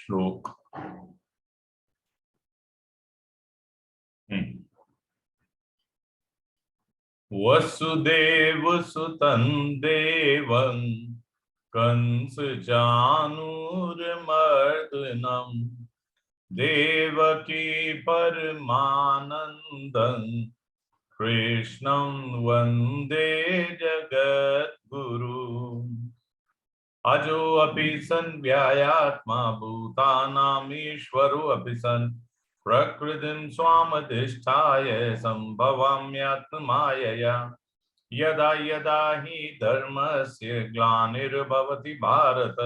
श्लोक। वसुदेव सुतं देवं कंस चाणूरमर्दनं देवकी परमानंदं कृष्णं वंदे जगद्गुरु। अजोऽपि सन् व्यायात्मा भूतानामीश्वरो अपि सन् प्रकृतिं स्वामधिष्ठाय सम्भवाम्यात्ममायया। यदा यदा हि धर्मस्य ग्लानिर्भवति भारत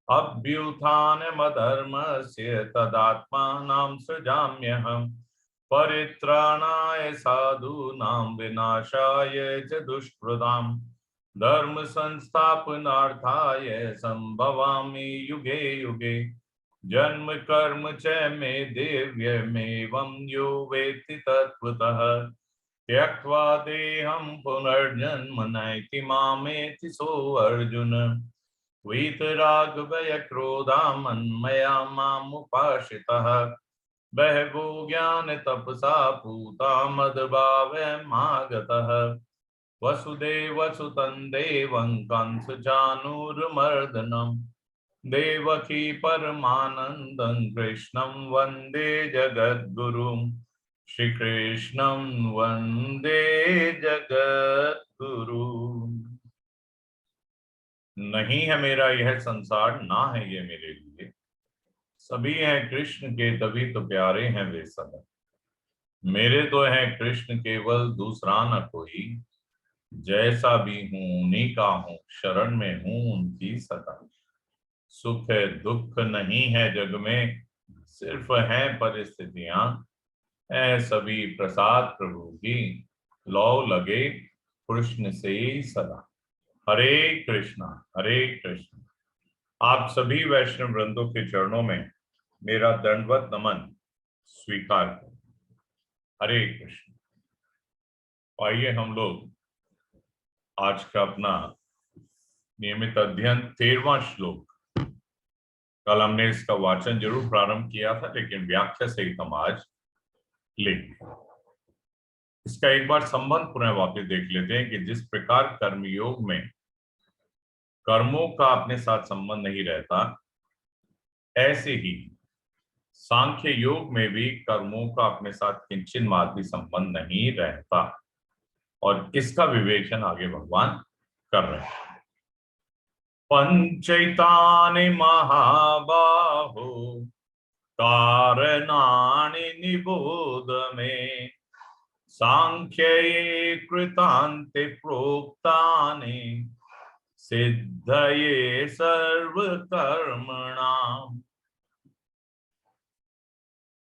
अभ्युत्थानमधर्मस्य तदात्मानं सृजाम्यहम्। परित्राणाय साधूनां विनाशाय च दुष्कृताम् धर्म संस्थापनार्थाय संभवामि युगे युगे। जन्म कर्म च मे दिव्यमेवं यो वेत्ति तत्त्वतः त्यक्त्वा देहं पुनर्जन्म नैति मामेति सोऽर्जुन। वीतरागभयक्रोधा मन्मया मामुपाश्रितः बहवो ज्ञानतपसा पूता मद्भावमागतः। वसुदेवसुतं देवं कंसचाणूरमर्दनं देवकी परमानंदं कृष्णं वंदे जगद्गुरुं। श्री कृष्णं वंदे जगद्गुरु। नहीं है मेरा यह संसार, ना है ये मेरे लिए, सभी हैं कृष्ण के तभी तो प्यारे हैं वे सदा। मेरे तो हैं कृष्ण केवल, दूसरा न कोई, जैसा भी हूं उन्हीं का हूं, शरण में हूं उनकी सदा। सुख है दुख नहीं है जग में, सिर्फ है परिस्थितियां, है सभी प्रसाद प्रभु की, लौ लगे कृष्ण से ही सदा। हरे कृष्णा हरे कृष्ण। आप सभी वैष्णव वृंदों के चरणों में मेरा दंडवत नमन स्वीकार करें। हरे कृष्ण। आइए हम लोग आज का अपना नियमित अध्ययन 13वां श्लोक, कल हमने इसका वाचन जरूर प्रारंभ किया था लेकिन व्याख्या सहित हम आज लेंगे। इसका एक बार संबंध पुनः वापस देख लेते हैं कि जिस प्रकार कर्मयोग में कर्मों का अपने साथ संबंध नहीं रहता, ऐसे ही सांख्य योग में भी कर्मों का अपने साथ किंचित मात्र भी संबंध नहीं रहता, और इसका विवेचन आगे भगवान कर रहे हैं। पंचैतानि महाबाहो कारणानि निबोध मे सांख्ये कृतान्ते प्रोक्तानि सिद्धये सर्वकर्मणाम्।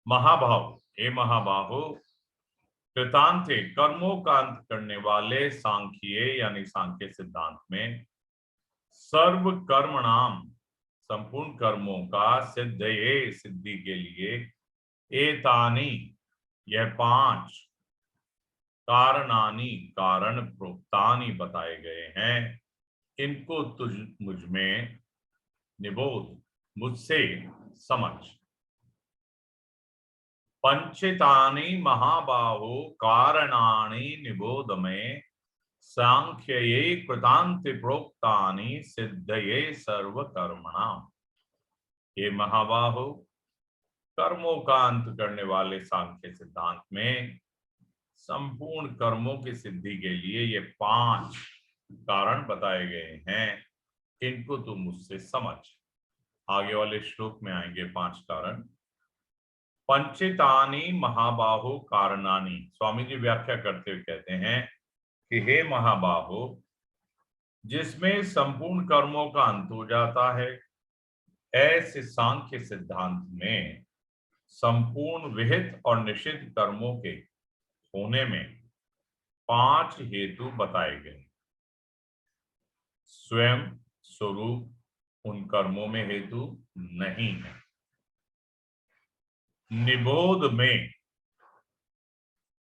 महाभाव, हे महाबाहो, कृतांते कर्मों का अंत करने वाले सांख्ये यानी सांख्य सिद्धांत में सर्व कर्मणाम संपूर्ण कर्मों का सिद्धये सिद्धि के लिए एतानि यह 5 कारणानि कारण प्रोक्तानि बताए गए हैं, इनको तुझ मुझ में निबोध मुझसे समझ। पंचितानि महाबाहो कारणानि निबोध में सांख्ये कृतांति प्रोक्तानि सिद्धये सर्व कर्मणाम। ये महाबाहो, कर्मों का अंत करने वाले सांख्य सिद्धांत में संपूर्ण कर्मों की सिद्धि के लिए ये 5 कारण बताए गए हैं, इनको तुम मुझसे समझ। आगे वाले श्लोक में आएंगे 5 कारण। पंचितानि महाबाहो कारणानि, स्वामी जी व्याख्या करते हुए कहते हैं कि हे महाबाहो, जिसमें संपूर्ण कर्मों का अंत हो जाता है, ऐसे सांख्य सिद्धांत में संपूर्ण विहित और निषिद्ध कर्मों के होने में 5 हेतु बताए गए। स्वयं स्वरूप उन कर्मों में हेतु नहीं है। निबोध में,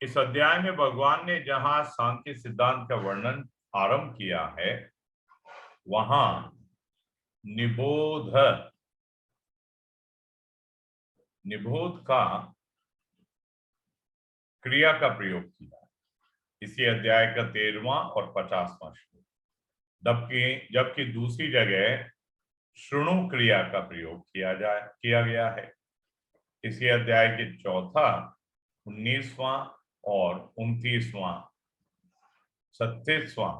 इस अध्याय में भगवान ने जहां सांख्य सिद्धांत का वर्णन आरंभ किया है, वहां निबोध निबोध का क्रिया का प्रयोग किया इसी अध्याय का 13वां और 50वां श्लोक, जबकि दूसरी जगह श्रृणु क्रिया का प्रयोग किया गया है इसी अध्याय के 4, 19वां और 29वां, 37वां,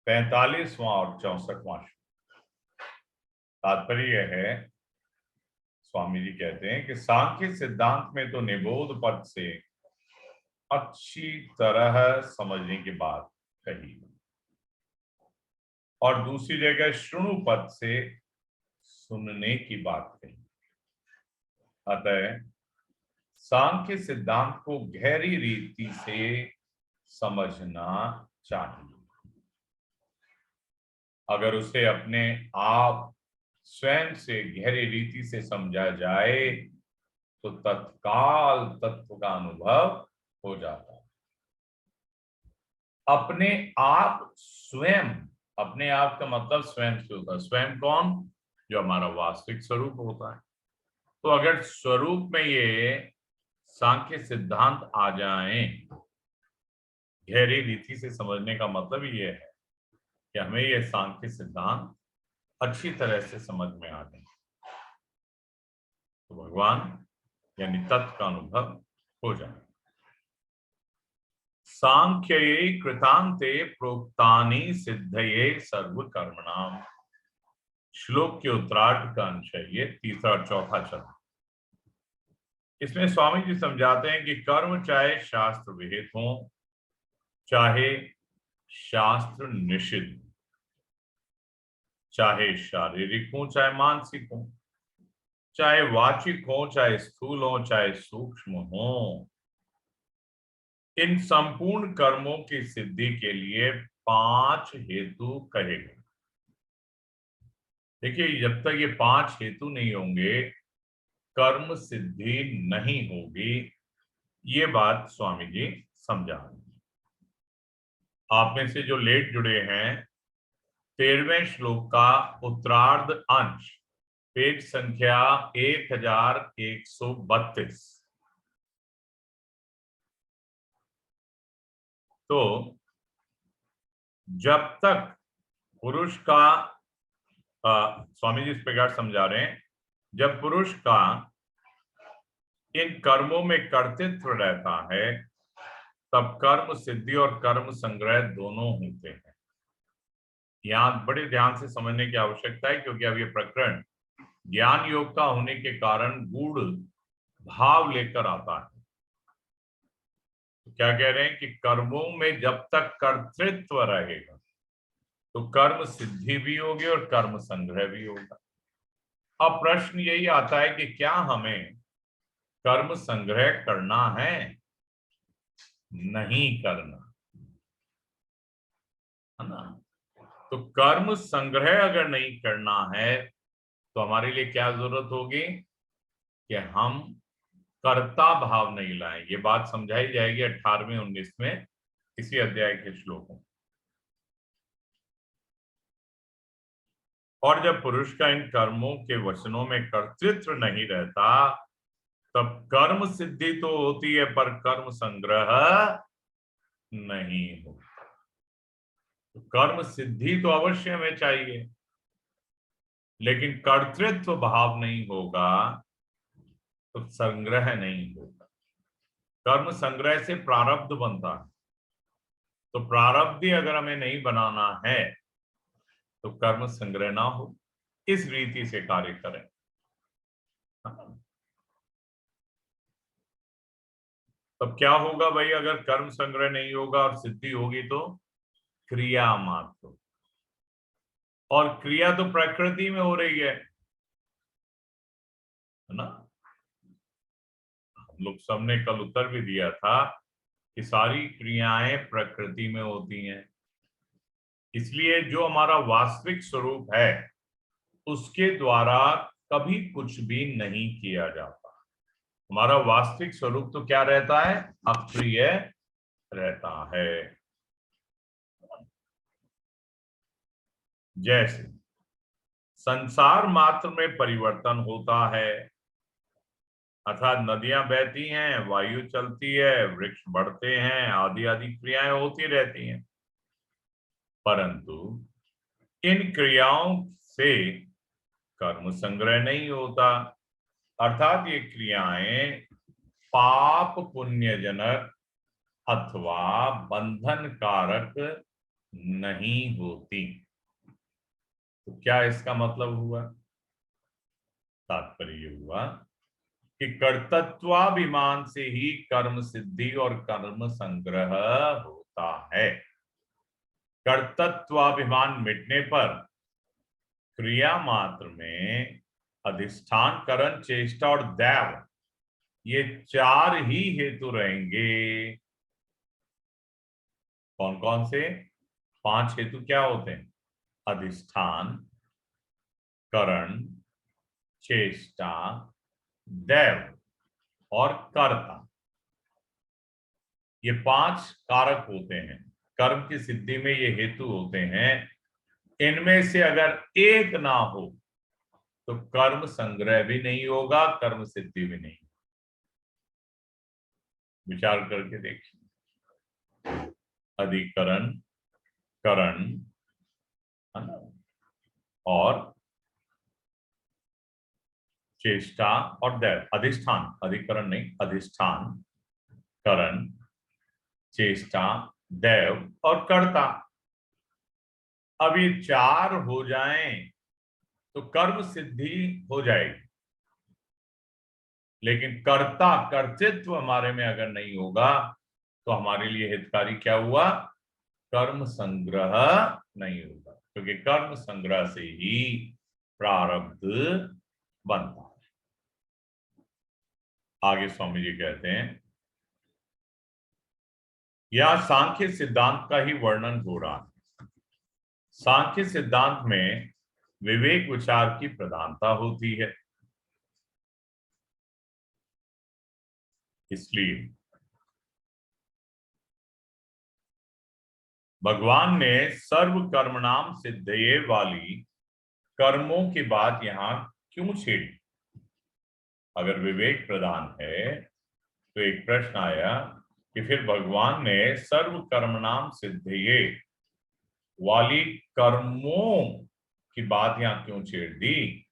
45वां और 64वां श्लोक। तात्पर्य यह है, स्वामी जी कहते हैं कि सांख्य सिद्धांत में तो निबोध पद से अच्छी तरह समझने की बात कही और दूसरी जगह श्रृणु पद से सुनने की बात कही। अतः सांख्य सिद्धांत को गहरी रीति से समझना चाहिए। अगर उसे अपने आप स्वयं से गहरी रीति से समझा जाए तो तत्काल तत्व का अनुभव हो जाता है। अपने आप स्वयं, अपने आप का मतलब स्वयं से होता है। स्वयं कौन? जो हमारा वास्तविक स्वरूप होता है। तो अगर स्वरूप में ये सांख्य सिद्धांत आ जाएं, गहरी रीति से समझने का मतलब ये है कि हमें ये सांख्य सिद्धांत अच्छी तरह से समझ में आ जाए तो भगवान यानी तत्व का अनुभव हो जाए। सांख्ये कृतांते प्रोक्तानि सिद्धये सर्व कर्मणाम, श्लोक के उत्तरार्ध का अंश है ये, तीसरा और चौथा चरण। इसमें स्वामी जी समझाते हैं कि कर्म चाहे शास्त्र विहित हो, चाहे शास्त्र निषिद्ध, चाहे शारीरिक हो चाहे मानसिक हो, चाहे वाचिक हो चाहे स्थूल हो चाहे सूक्ष्म हो, इन संपूर्ण कर्मों की सिद्धि के लिए 5 हेतु कहे गए। देखिए, जब तक ये 5 हेतु नहीं होंगे कर्म सिद्धि नहीं होगी, ये बात स्वामी जी समझा। आप में से जो लेट जुड़े हैं, 13वें श्लोक का उत्तरार्ध अंश, पेज संख्या 1132। तो जब तक पुरुष का स्वामी जी इस प्रकार समझा रहे हैं, जब पुरुष का इन कर्मों में कर्तृत्व रहता है तब कर्म सिद्धि और कर्म संग्रह दोनों होते हैं। यहां बड़े ध्यान से समझने की आवश्यकता है, क्योंकि अब ये प्रकरण ज्ञान योग का होने के कारण गूढ़ भाव लेकर आता है। तो क्या कह रहे हैं कि कर्मों में जब तक कर्तृत्व रहेगा तो कर्म सिद्धि भी होगी और कर्म संग्रह भी होगा। अब प्रश्न यही आता है कि क्या हमें कर्म संग्रह करना है? नहीं करना, है ना? तो कर्म संग्रह अगर नहीं करना है तो हमारे लिए क्या जरूरत होगी कि हम कर्ता भाव नहीं लाएं। ये बात समझाई जाएगी 18वें 19वें इसी अध्याय के श्लोकों। और जब पुरुष का इन कर्मों के वचनों में कर्तृत्व नहीं रहता तब कर्म सिद्धि तो होती है पर कर्म संग्रह नहीं होता। तो कर्म सिद्धि तो अवश्य हमें चाहिए, लेकिन कर्तृत्व भाव नहीं होगा तो संग्रह नहीं होगा। कर्म संग्रह से प्रारब्ध बनता है, तो प्रारब्ध अगर हमें नहीं बनाना है तो कर्म संग्रह ना हो, इस रीति से कार्य करें। तब क्या होगा भाई? अगर कर्म संग्रह नहीं होगा और सिद्धि होगी तो क्रिया मात्र, और क्रिया तो प्रकृति में हो रही है ना? हम लोग सबने कल उत्तर भी दिया था कि सारी क्रियाएं प्रकृति में होती हैं। इसलिए जो हमारा वास्तविक स्वरूप है उसके द्वारा कभी कुछ भी नहीं किया जाता। हमारा वास्तविक स्वरूप तो क्या रहता है? अक्रिय रहता है। जैसे संसार मात्र में परिवर्तन होता है, अर्थात नदियां बहती हैं, वायु चलती है, वृक्ष बढ़ते हैं, आदि आदि क्रियाएं होती रहती हैं, परंतु इन क्रियाओं से कर्म संग्रह नहीं होता। अर्थात ये क्रियाएं पाप पुण्यजनक अथवा बंधन कारक नहीं होती। तो क्या इसका मतलब हुआ? तात्पर्य हुआ कि कर्तृत्वाभिमान से ही कर्म सिद्धि और कर्म संग्रह होता है। कर्तृत्वाभिमान मिटने पर क्रिया मात्र में अधिष्ठान, करण, चेष्टा और दैव, ये चार ही हेतु रहेंगे। कौन कौन से? 5 हेतु क्या होते हैं? अधिष्ठान, करण, चेष्टा, दैव और कर्ता। ये 5 कारक होते हैं, कर्म की सिद्धि में ये हेतु होते हैं। इनमें से अगर एक ना हो तो कर्म संग्रह भी नहीं होगा, कर्म सिद्धि भी नहीं। विचार करके देखिए। अधिकरण, करण, है ना, और चेष्टा और दैव। अधिष्ठान, अधिकरण नहीं, अधिष्ठान, करण, चेष्टा, दैव और कर्ता। अब ये 4 हो जाएं तो कर्म सिद्धि हो जाएगी, लेकिन कर्ता, कर्तृत्व हमारे में अगर नहीं होगा तो हमारे लिए हितकारी क्या हुआ? कर्म संग्रह नहीं होगा, क्योंकि कर्म संग्रह से ही प्रारब्ध बनता है। आगे स्वामी जी कहते हैं, यह सांख्य सिद्धांत का ही वर्णन हो रहा है। सांख्य सिद्धांत में विवेक विचार की प्रधानता होती है, इसलिए भगवान ने सर्व कर्मणाम सिद्धये वाली कर्मों की बात यहां क्यों छेड़ी? अगर विवेक प्रधान है तो एक प्रश्न आया कि फिर भगवान ने सर्व कर्मणाम सिद्धये वाली कर्मों की बात यहां क्यों छेड़ दी?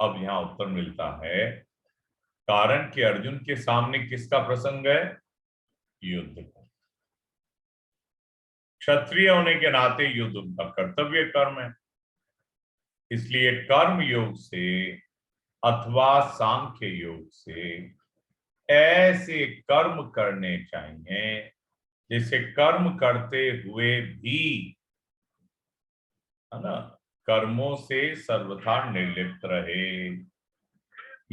अब यहां उत्तर मिलता है, कारण कि अर्जुन के सामने किसका प्रसंग है? युद्ध का। क्षत्रिय होने के नाते युद्ध उनका कर्तव्य कर्म है, इसलिए कर्म योग से अथवा सांख्य योग से ऐसे कर्म करने चाहिए जिसे कर्म करते हुए भी, है ना, कर्मों से सर्वथा निर्लिप्त रहे।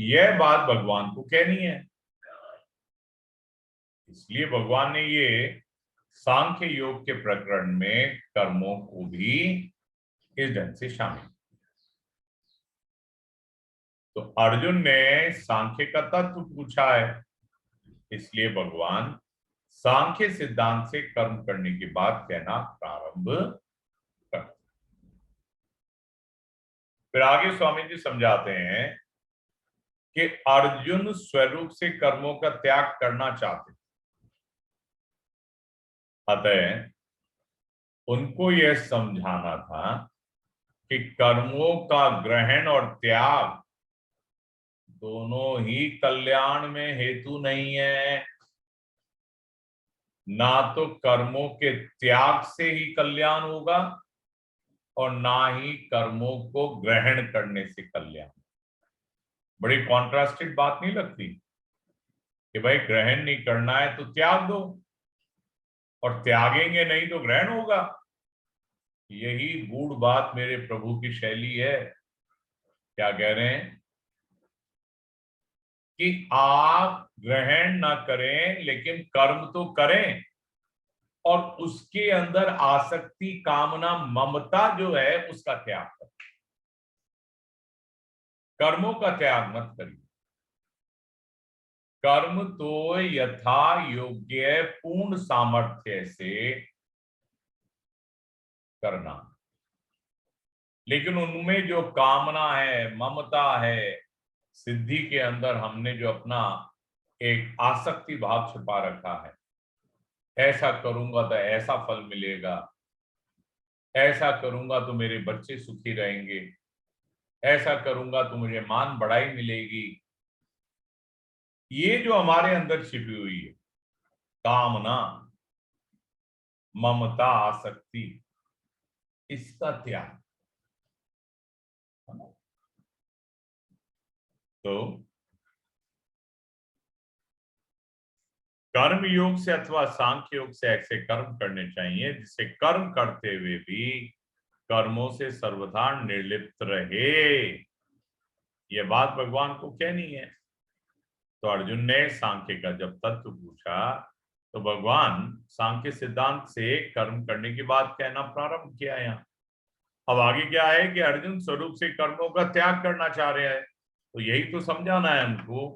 यह बात भगवान को कहनी है, इसलिए भगवान ने ये सांख्य योग के प्रकरण में कर्मों को भी इस ढंग से शामिल। तो अर्जुन ने सांख्य का तत्व पूछा है, इसलिए भगवान सांख्य सिद्धांत से कर्म करने की बात कहना प्रारंभ कर। फिर आगे स्वामी जी समझाते हैं कि अर्जुन स्वरूप से कर्मों का त्याग करना चाहते, अतः उनको यह समझाना था कि कर्मों का ग्रहण और त्याग दोनों ही कल्याण में हेतु नहीं है। ना तो कर्मों के त्याग से ही कल्याण होगा और ना ही कर्मों को ग्रहण करने से कल्याण। बड़ी कॉन्ट्रास्टेड बात नहीं लगती कि भाई ग्रहण नहीं करना है तो त्याग दो, और त्यागेंगे नहीं तो ग्रहण होगा। यही गूढ़ बात मेरे प्रभु की शैली है। क्या कह रहे हैं कि आप ग्रहण ना करें लेकिन कर्म तो करें, और उसके अंदर आसक्ति, कामना, ममता जो है उसका त्याग करें। कर्मों का त्याग मत करिए। कर्म तो यथा योग्य पूर्ण सामर्थ्य से करना, लेकिन उनमें जो कामना है, ममता है, सिद्धि के अंदर हमने जो अपना एक आसक्ति भाव छिपा रखा है, ऐसा करूंगा तो ऐसा फल मिलेगा, ऐसा करूंगा तो मेरे बच्चे सुखी रहेंगे, ऐसा करूंगा तो मुझे मान बढ़ाई मिलेगी, ये जो हमारे अंदर छिपी हुई है कामना, ममता, आसक्ति, इसका त्याग, है ना? तो कर्म योग से अथवा सांख्य योग से ऐसे कर्म करने चाहिए जिससे कर्म करते हुए भी कर्मों से सर्वथा निर्लिप्त रहे। यह बात भगवान को कहनी है। तो अर्जुन ने सांख्य का जब तत्व पूछा तो भगवान सांख्य सिद्धांत से कर्म करने की बात कहना प्रारंभ किया यहाँ। अब आगे क्या है कि अर्जुन स्वरूप से कर्मों का त्याग करना चाह रहे हैं। तो यही तो समझाना है हमको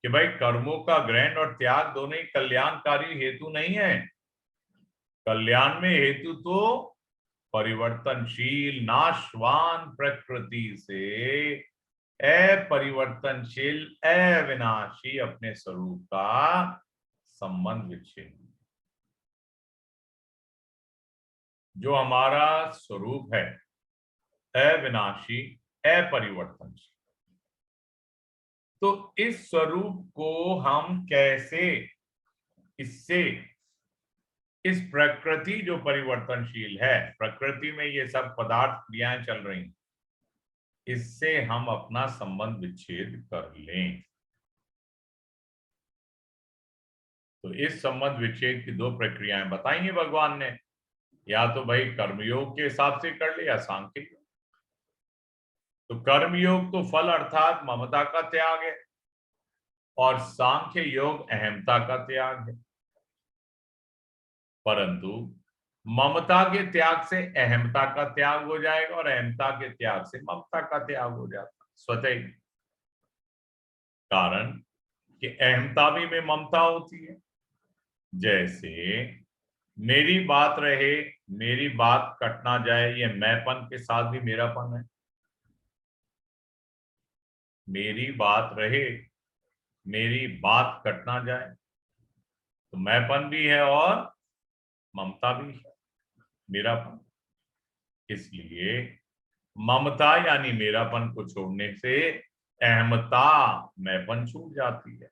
कि भाई कर्मों का ग्रहण और त्याग दोनों ही कल्याणकारी हेतु नहीं है। कल्याण में हेतु तो परिवर्तनशील नाशवान प्रकृति से अपरिवर्तनशील अविनाशी अपने स्वरूप का संबंध विच्छेद, जो हमारा स्वरूप है अविनाशी अपरिवर्तनशील, तो इस स्वरूप को हम कैसे इससे इस प्रकृति जो परिवर्तनशील है, प्रकृति में ये सब पदार्थ क्रियाएं चल रही, इससे हम अपना संबंध विच्छेद कर लें। तो इस संबंध विच्छेद की दो प्रक्रियाएं बताई हैं भगवान ने, या तो भाई कर्मयोग के हिसाब से कर ले या सांख्य योग। तो कर्मयोग तो फल अर्थात ममता का त्याग है और सांख्य योग अहमता का त्याग है। परंतु ममता के त्याग से अहमता का त्याग हो जाएगा और अहमता के त्याग से ममता का त्याग हो जाता स्वतः ही। कारण कि अहमता भी में ममता होती है। जैसे मेरी बात रहे, मेरी बात कट ना जाए, ये मैंपन के साथ भी मेरापन है। मेरी बात रहे, मेरी बात कट ना जाए, तो मैंपन भी है और ममता भी है, मेरापन। इसलिए ममता यानी मेरापन को छोड़ने से अहमता मैंपन छूट जाती है।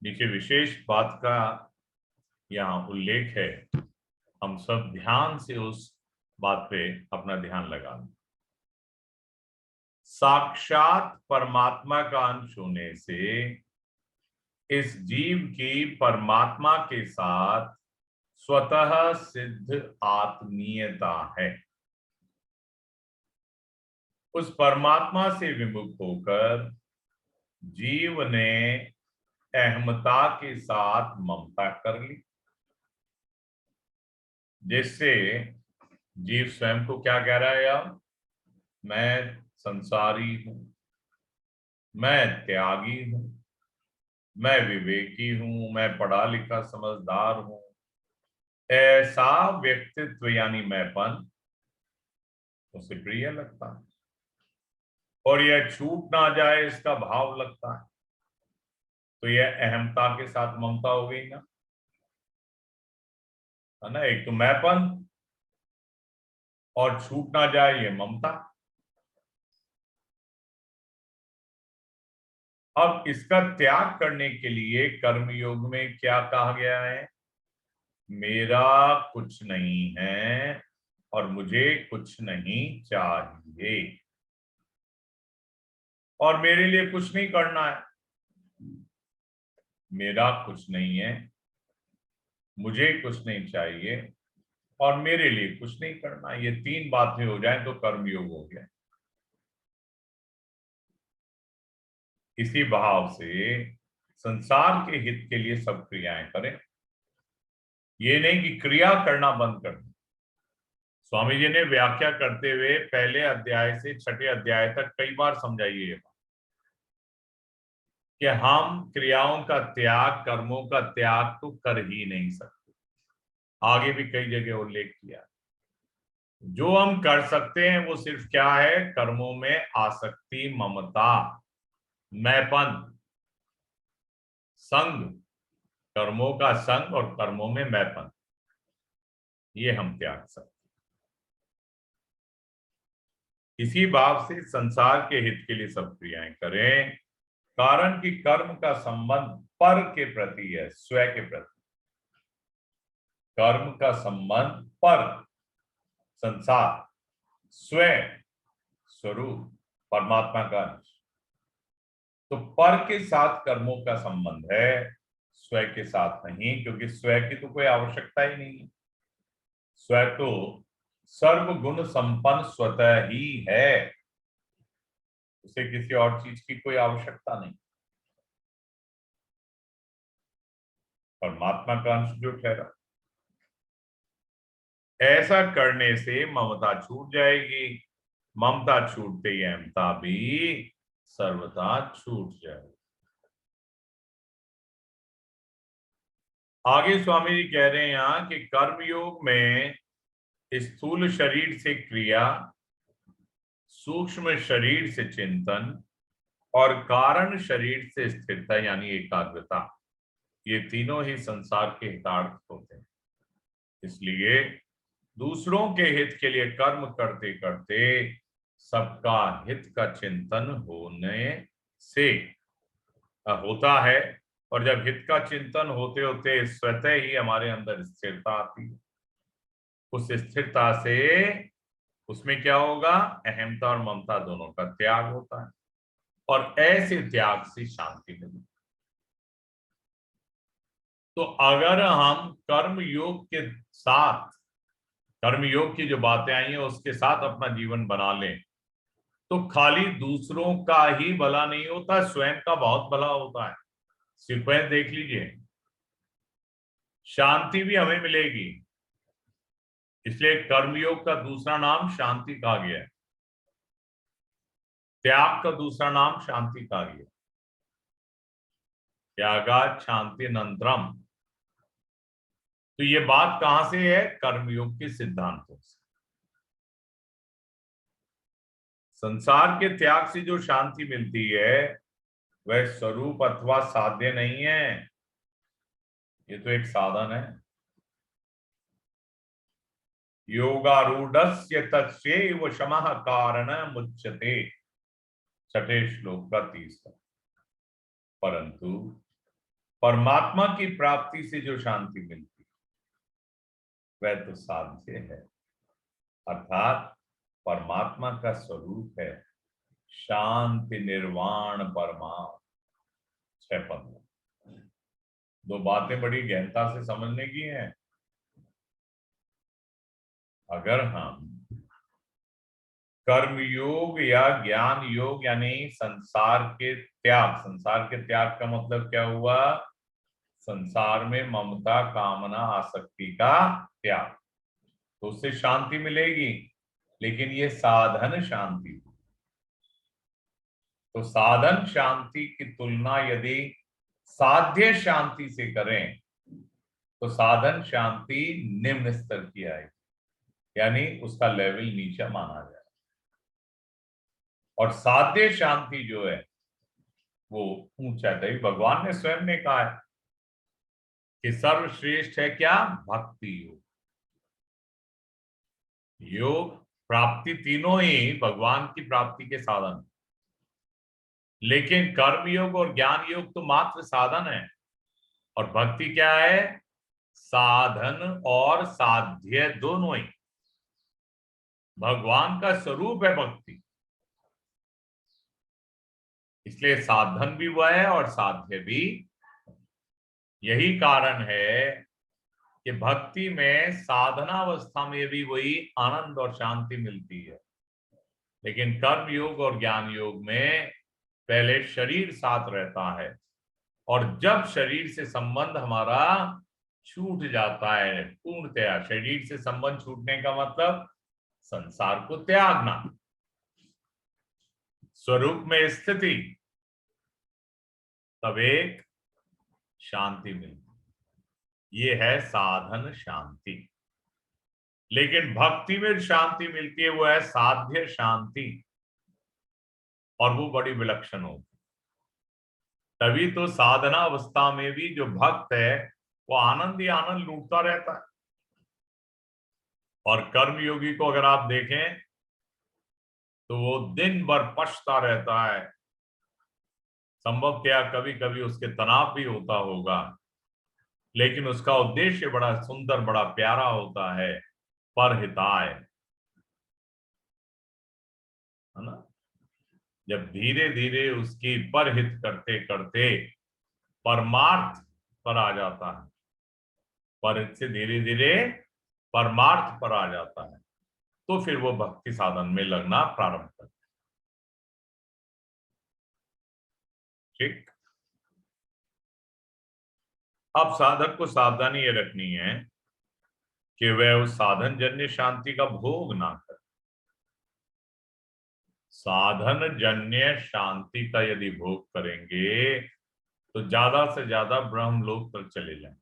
नीचे विशेष बात का यहाँ उल्लेख है, हम सब ध्यान से उस बात पे अपना ध्यान लगा लें। साक्षात परमात्मा का अंश होने से इस जीव की परमात्मा के साथ स्वतः सिद्ध आत्मीयता है। उस परमात्मा से विमुख होकर जीव ने अहमता के साथ ममता कर ली, जिससे जीव स्वयं को क्या कह रहा है, यार मैं संसारी हूं, मैं त्यागी हूं, मैं विवेकी हूं, मैं पढ़ा लिखा समझदार हूं। ऐसा व्यक्तित्व यानी मैंपन उसे प्रिय लगता है और यह छूट ना जाए इसका भाव लगता है। तो यह अहमता के साथ ममता हो गई ना, है ना। एक तो मैंपन और छूट ना जाए ये ममता। अब इसका त्याग करने के लिए कर्मयोग में क्या कहा गया है, मेरा कुछ नहीं है और मुझे कुछ नहीं चाहिए और मेरे लिए कुछ नहीं करना है। मेरा कुछ नहीं है, मुझे कुछ नहीं चाहिए और मेरे लिए कुछ नहीं करना, ये तीन बातें हो जाए तो कर्मयोग हो गया। इसी भाव से संसार के हित के लिए सब क्रियाएं करें, ये नहीं कि क्रिया करना बंद कर दें। स्वामी जी ने व्याख्या करते हुए पहले अध्याय से छठे अध्याय तक कई बार समझाई है कि हम क्रियाओं का त्याग, कर्मों का त्याग तो कर ही नहीं सकते। आगे भी कई जगह उल्लेख किया। जो हम कर सकते हैं वो सिर्फ क्या है, कर्मों में आसक्ति, ममता मैंपन, संग, कर्मों का संग और कर्मों में मैंपन, ये हम त्याग सकते। इसी भाव से संसार के हित के लिए सब क्रियाएं करें, कारण कि कर्म का संबंध पर के प्रति है, स्वयं के प्रति। कर्म का संबंध पर, संसार, स्वयं, स्वरूप, परमात्मा का अंश। तो पर के साथ कर्मों का संबंध है, स्वयं के साथ नहीं, क्योंकि स्वयं की तो कोई आवश्यकता ही नहीं है। स्वयं तो सर्वगुण संपन्न स्वतः ही है, उसे किसी और चीज की कोई आवश्यकता नहीं। परमात्मा का अंश जो ठहरा, ऐसा करने से ममता छूट जाएगी। ममता छूटते ही अहमता भी सर्वथा छूट जाएगी। आगे स्वामी जी कह रहे हैं यहां कि कर्मयोग में स्थूल शरीर से क्रिया, सूक्ष्म शरीर से चिंतन और कारण शरीर से स्थिरता यानी एकाग्रता, ये तीनों ही संसार के हितार्थ होते हैं। इसलिए दूसरों के हित के लिए कर्म करते करते सबका हित का चिंतन होने से होता है, और जब हित का चिंतन होते होते स्वतः ही हमारे अंदर स्थिरता आती है। उस स्थिरता से उसमें क्या होगा, अहमता और ममता दोनों का त्याग होता है, और ऐसे त्याग से शांति मिलती है। तो अगर हम कर्म योग के साथ, कर्म योग की जो बातें आई हैं उसके साथ अपना जीवन बना लें, तो खाली दूसरों का ही भला नहीं होता, स्वयं का बहुत भला होता है। सीक्वेंस देख लीजिए, शांति भी हमें मिलेगी। इसलिए कर्मयोग का दूसरा नाम शांति कहा गया है, त्याग का दूसरा नाम शांति कहा गया। त्यागात् शांति अनंतरम। तो ये बात कहां से है, कर्मयोग के सिद्धांतों से। संसार के त्याग से जो शांति मिलती है वह स्वरूप अथवा साध्य नहीं है, ये तो एक साधन है। योगारूढ़स्य तस्यैव शमः कारणमुच्यते, छठे श्लोक का तीसरा। परंतु परमात्मा की प्राप्ति से जो शांति मिलती वह तो साध्य है, अर्थात परमात्मा का स्वरूप है शांति निर्वाण परमात्मा। 6:15। दो बातें बड़ी गहनता से समझने की हैं। अगर हम कर्म योग या ज्ञान योग यानी संसार के त्याग, संसार के त्याग का मतलब क्या हुआ, संसार में ममता कामना आसक्ति का त्याग, तो उससे शांति मिलेगी। लेकिन ये साधन शांति, तो साधन शांति की तुलना यदि साध्य शांति से करें तो साधन शांति निम्न स्तर की आएगी, यानी उसका लेवल नीचा माना जाए, और साध्य शांति जो है वो ऊंचा है। भगवान ने स्वयं ने कहा है कि सर्वश्रेष्ठ है क्या, भक्ति योग। योग प्राप्ति तीनों ही भगवान की प्राप्ति के साधन, लेकिन कर्म योग और ज्ञान योग तो मात्र साधन है, और भक्ति क्या है, साधन और साध्य दोनों ही। भगवान का स्वरूप है भक्ति, इसलिए साधन भी वह है और साध्य भी। यही कारण है कि भक्ति में साधनावस्था में भी वही आनंद और शांति मिलती है, लेकिन कर्म योग और ज्ञान योग में पहले शरीर साथ रहता है, और जब शरीर से संबंध हमारा छूट जाता है पूर्णतया, शरीर से संबंध छूटने का मतलब संसार को त्यागना, स्वरूप में स्थिति, तब एक शांति मिलती। ये है साधन शांति। लेकिन भक्ति में शांति मिलती है वो है साध्य शांति, और वो बड़ी विलक्षण होती है। तभी तो साधना अवस्था में भी जो भक्त है वो आनंद ही आनंद लूटता रहता है। और कर्मयोगी को अगर आप देखें तो वो दिन भर पछता रहता है। संभव क्या कभी कभी उसके तनाव भी होता होगा, लेकिन उसका उद्देश्य बड़ा सुंदर, बड़ा प्यारा होता है, परहिताय, है ना। जब धीरे धीरे उसकी परहित करते करते परमार्थ पर आ जाता है, परहित से धीरे धीरे परमार्थ पर आ जाता है, तो फिर वो भक्ति साधन में लगना प्रारंभ करता है। ठीक। अब साधक को सावधानी ये रखनी है कि वह उस साधन जन्य शांति का भोग ना करे। साधन जन्य शांति का यदि भोग करेंगे तो ज्यादा से ज्यादा ब्रह्मलोक तक चले जाएं।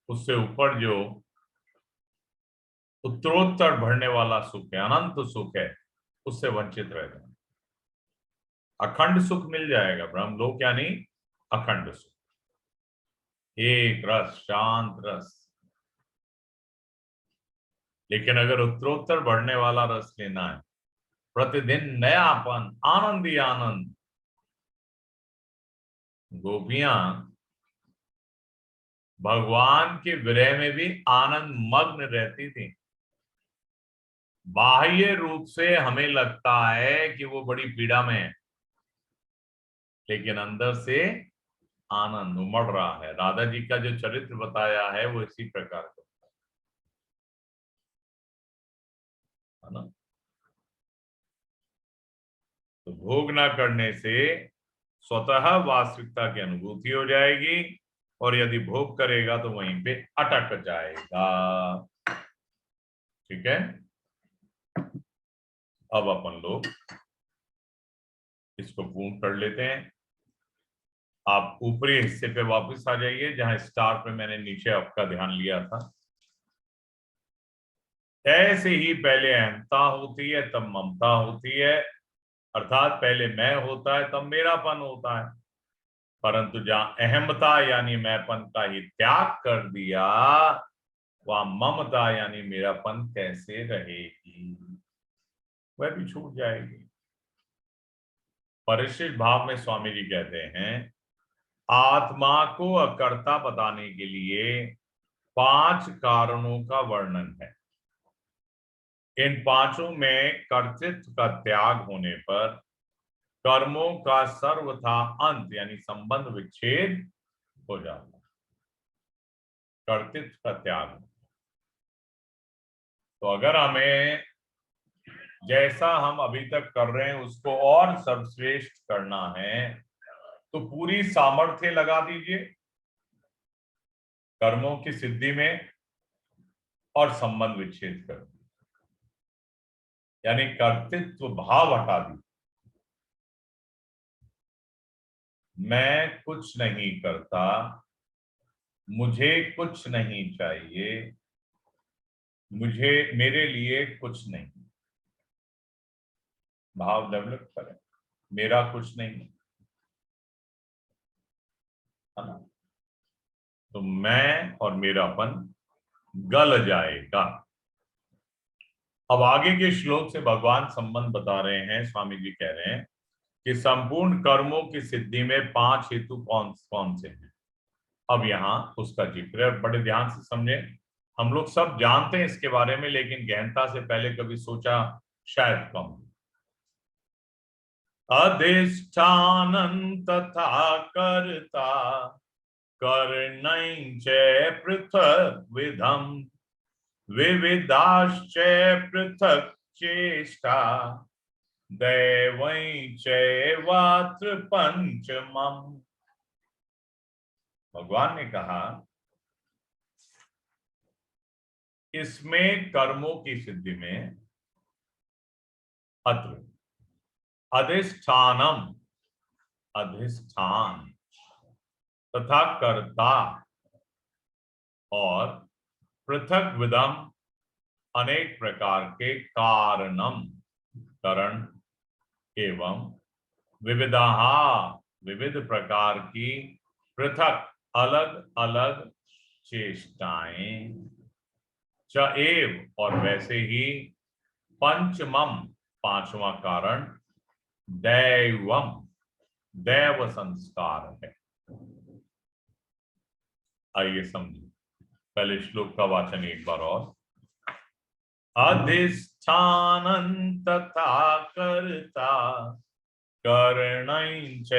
उससे ऊपर जो उत्तरोत्तर बढ़ने वाला सुख है, अनंत सुख है, उससे वंचित रह जाए। अखंड सुख मिल जाएगा, ब्रह्मलोक यानी अखंड सुख, एक रस, शांत रस। लेकिन अगर उत्तरोत्तर बढ़ने वाला रस लेना है, प्रतिदिन नयापन, आनंद ही आनंद। गोपियां भगवान के विरह में भी आनंद मग्न रहती थी। बाह्य रूप से हमें लगता है कि वो बड़ी पीड़ा में है, लेकिन अंदर से आनंद उमड़ रहा है। राधा जी का जो चरित्र बताया है वो इसी प्रकार का है ना। तो भोग ना करने से स्वतः वास्तविकता की अनुभूति हो जाएगी, और यदि भोग करेगा तो वहीं पे अटक जाएगा। ठीक है। अब अपन लोग इसको पूर्ण कर लेते हैं। आप ऊपरी हिस्से पे वापस आ जाइए जहां स्टार पे मैंने नीचे आपका ध्यान लिया था। ऐसे ही पहले अहमता होती है, तब ममता होती है, अर्थात पहले मैं होता है तब मेरापन होता है। परंतु जहां अहमता यानी मैंपन का ही त्याग कर दिया, वहां ममता यानी मेरापन कैसे रहेगी, वह भी छूट जाएगी। परिशिष्ट भाव में स्वामी जी कहते हैं, आत्मा को अकर्ता बताने के लिए 5 कारणों का वर्णन है। इन पांचों में कर्तृत्व का त्याग होने पर कर्मों का सर्वथा अंत यानी संबंध विच्छेद हो जाता है। कर्तृत्व का त्याग। तो अगर हमें जैसा हम अभी तक कर रहे हैं उसको और सर्वश्रेष्ठ करना है, तो पूरी सामर्थ्य लगा दीजिए कर्मों की सिद्धि में और संबंध विच्छेद कर दीजिए, यानी कर्तृत्व भाव हटा दीजिए। मैं कुछ नहीं करता, मुझे कुछ नहीं चाहिए, मुझे मेरे लिए कुछ नहीं, भाव डेवलप करें। मेरा कुछ नहीं, है ना। तो मैं और मेरापन गल जाएगा। अब आगे के श्लोक से भगवान संबंध बता रहे हैं। स्वामी जी कह रहे हैं कि संपूर्ण कर्मों की सिद्धि में 5 हेतु कौन कौन से हैं। अब यहाँ उसका जिक्र है, बड़े ध्यान से समझे। हम लोग सब जानते हैं इसके बारे में, लेकिन गहनता से पहले कभी सोचा शायद कम। अधिष्ठानं तथा कर्ता कर्णं च पृथक् विधम् विविधाश्च पृथक् चेष्टा दैवं चैवात्र पंचमम्। भगवान ने कहा इसमें कर्मों की सिद्धि में अत्र अधिष्ठानम, अधिष्ठान तथा कर्ता और पृथक विदम, अनेक प्रकार के कारणम, कारण एवं विविधाहा विविध प्रकार की, पृथक अलग अलग चेष्टाएं, च एव और वैसे ही, पंचमम पांचवा कारण, दैवम दैव संस्कार है। आइए समझिए, पहले श्लोक का वाचन एक बार और। अधिष्ठानं तथा कर्ता करणञ्च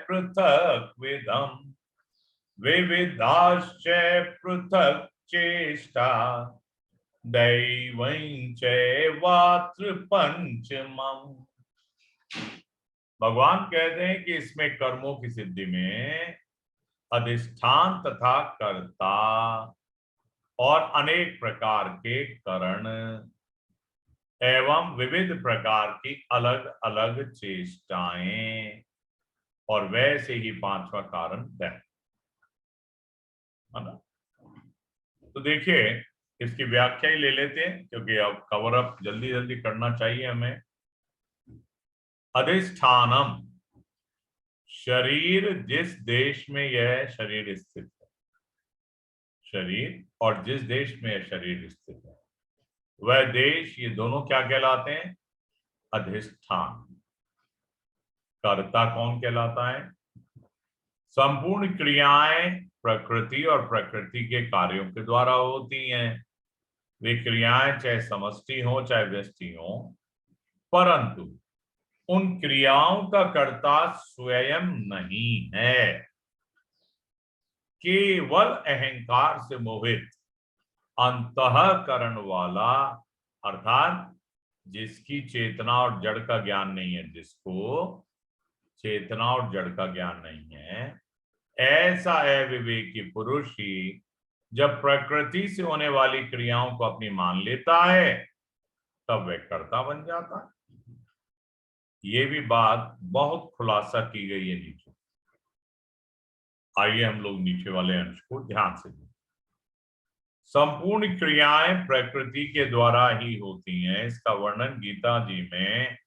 पृथक् विधम् विविधाश्च पृथक् चेष्टा दैवं चैवात्र पंचमम्। भगवान कहते हैं कि इसमें कर्मों की सिद्धि में अधिष्ठान तथा कर्ता और अनेक प्रकार के करण एवं विविध प्रकार की अलग अलग चेष्टाएं और वैसे ही पांचवा कारण दैव। तो देखिए, इसकी व्याख्या ही ले लेते हैं क्योंकि अब कवर अप जल्दी जल्दी करना चाहिए हमें। अधिष्ठानम, शरीर जिस देश में यह शरीर स्थित है, शरीर और जिस देश में यह शरीर स्थित है वह देश, ये दोनों क्या कहलाते हैं? अधिष्ठान। कर्ता कौन कहलाता है? संपूर्ण क्रियाएं प्रकृति और प्रकृति के कार्यों के द्वारा होती हैं। वे क्रियाएं चाहे समष्टि हो चाहे व्यष्टि हो, परंतु उन क्रियाओं का कर्ता स्वयं नहीं है। केवल अहंकार से मोहित अंतःकरण वाला, अर्थात जिसकी चेतना और जड़ का ज्ञान नहीं है, जिसको चेतना और जड़ का ज्ञान नहीं है, ऐसा अविवेकी पुरुष ही जब प्रकृति से होने वाली क्रियाओं को अपनी मान लेता है तब वह कर्ता बन जाता है। ये भी बात बहुत खुलासा की गई है नीचे। आइए हम लोग नीचे वाले अंश को ध्यान से देखें। संपूर्ण क्रियाएं प्रकृति के द्वारा ही होती हैं, इसका वर्णन गीता जी में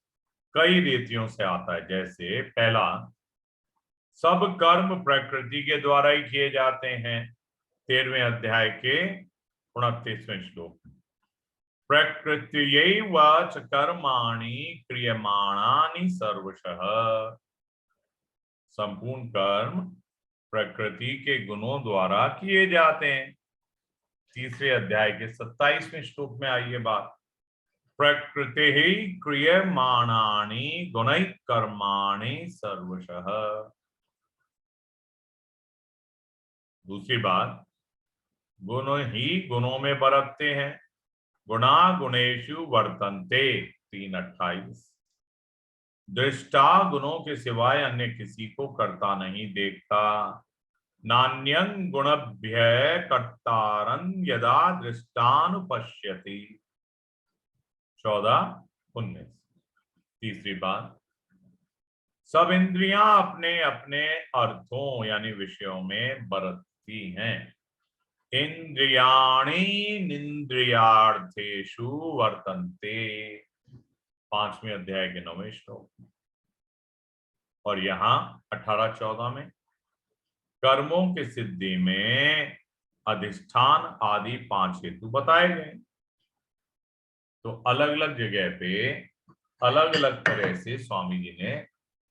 कई रीतियों से आता है। जैसे पहला, सब कर्म प्रकृति के द्वारा ही किए जाते हैं, 13वें अध्याय के 29वें श्लोक में। प्रकृत्यैव च कर्माणि क्रियमाणानि सर्वशः। संपूर्ण कर्म प्रकृति के गुणों द्वारा किए जाते हैं। तीसरे अध्याय के 27वें श्लोक में आई ये बात। प्रकृति ही क्रियमाणानि गुणैः कर्माणि सर्वशः। दूसरी बात, गुण ही गुणों में बरतते हैं, गुणा गुणेषु वर्तन्ते, 3:28। दृष्टा गुणों के सिवाय अन्य किसी को करता नहीं देखता। नान्यं गुणभ्यः कर्तारं यदा दृष्टानुपश्यति, 14:19। तीसरी बात, सब इंद्रियां अपने अपने अर्थों यानी विषयों में बरतती हैं। इंद्रियाणि निन्द्रियार्थेषु वर्तन्ते, 5वें अध्याय के 9वें श्लोक। और यहाँ 18-14 में कर्मों की सिद्धि में अधिष्ठान आदि 5 हेतु बताए गए। तो अलग अलग जगह पे अलग अलग तरह से स्वामी जी ने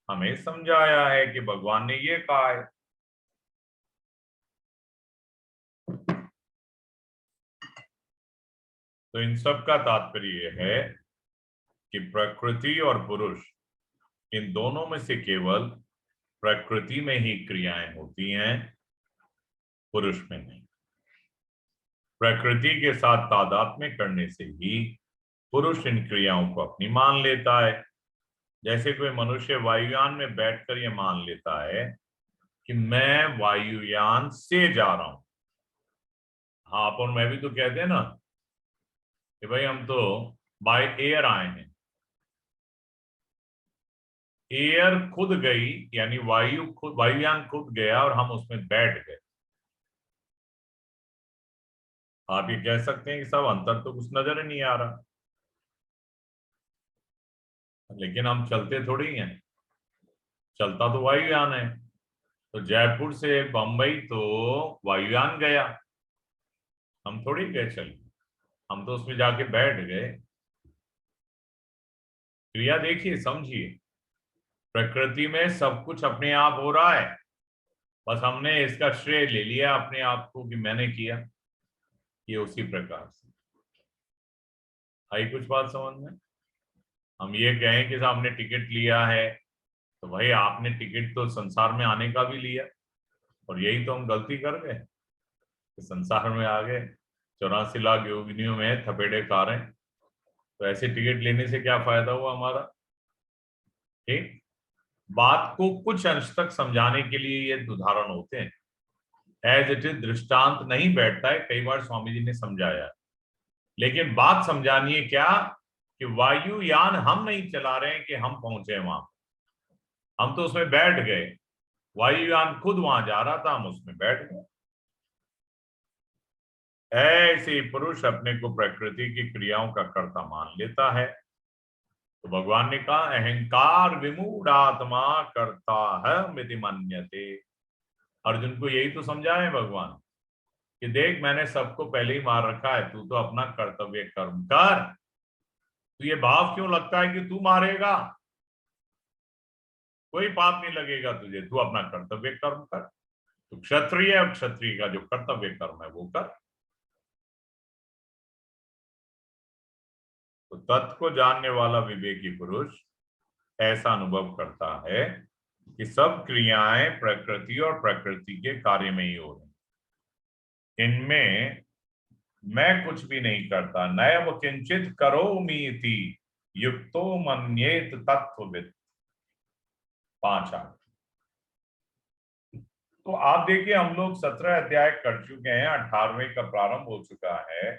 हमें समझाया है कि भगवान ने ये कहा है। तो इन सब का तात्पर्य है कि प्रकृति और पुरुष, इन दोनों में से केवल प्रकृति में ही क्रियाएं होती हैं, पुरुष में नहीं। प्रकृति के साथ तादात्म्य करने से ही पुरुष इन क्रियाओं को अपनी मान लेता है। जैसे कोई मनुष्य वायुयान में बैठकर यह मान लेता है कि मैं वायुयान से जा रहा हूं। हाँ, आप और मैं भी तो कहते हैं ना कि भाई हम तो बाय एयर आए हैं। एयर खुद गई, यानी वायुयान खुद गया और हम उसमें बैठ गए। आप ये कह सकते हैं कि सब अंतर तो कुछ नजर ही नहीं आ रहा, लेकिन हम चलते थोड़ी हैं। चलता तो वायुयान है। तो जयपुर से बंबई तो वायुयान गया, हम थोड़ी गए चल, हम तो उसमें जाके बैठ गए। क्रिया देखिए, समझिए, प्रकृति में सब कुछ अपने आप हो रहा है, बस हमने इसका श्रेय ले लिया अपने आप को कि मैंने किया। ये उसी प्रकार से आई कुछ बात समझ में। हम ये कहें कि साहब हमने टिकट लिया है, तो भाई आपने टिकट तो संसार में आने का भी लिया, और यही तो हम गलती कर गए कि संसार में आ गए, 84 लाख योगिनियों में थपेड़े खा रहे हैं। तो ऐसे टिकट लेने से क्या फायदा हुआ हमारा। ठीक, बात को कुछ अंश तक समझाने के लिए ये उदाहरण होते हैं, एज इट इज दृष्टांत नहीं बैठता है, कई बार स्वामी जी ने समझाया, लेकिन बात समझानी है क्या कि वायुयान हम नहीं चला रहे हैं कि हम पहुंचे वहां, हम तो उसमें बैठ गए, वायुयान खुद वहां जा रहा था, हम उसमें बैठ गए। ऐसे पुरुष अपने को प्रकृति की क्रियाओं का कर्ता मान लेता है। तो भगवान ने कहा अहंकार विमूढ़ आत्मा करता है मिति मन्यते। अर्जुन को यही तो समझाए भगवान कि देख मैंने सबको पहले ही मार रखा है, तू तो अपना कर्तव्य कर्म कर। तो ये भाव क्यों लगता है कि तू मारेगा, कोई पाप नहीं लगेगा तुझे, तू अपना कर्तव्य कर्म कर। तो क्षत्रिय और क्षत्रिय का जो कर्तव्य कर्म है वो कर। तो तत्व को जानने वाला विवेकी पुरुष ऐसा अनुभव करता है कि सब क्रियाएं प्रकृति और प्रकृति के कार्य में ही हो रही, इनमें मैं कुछ भी नहीं करता। नैव किंचित करोमीति युक्तो मन्येत तत्वविद। 5 तो आप देखिए, हम लोग 17 अध्याय कर चुके हैं, 18वें का प्रारंभ हो चुका है।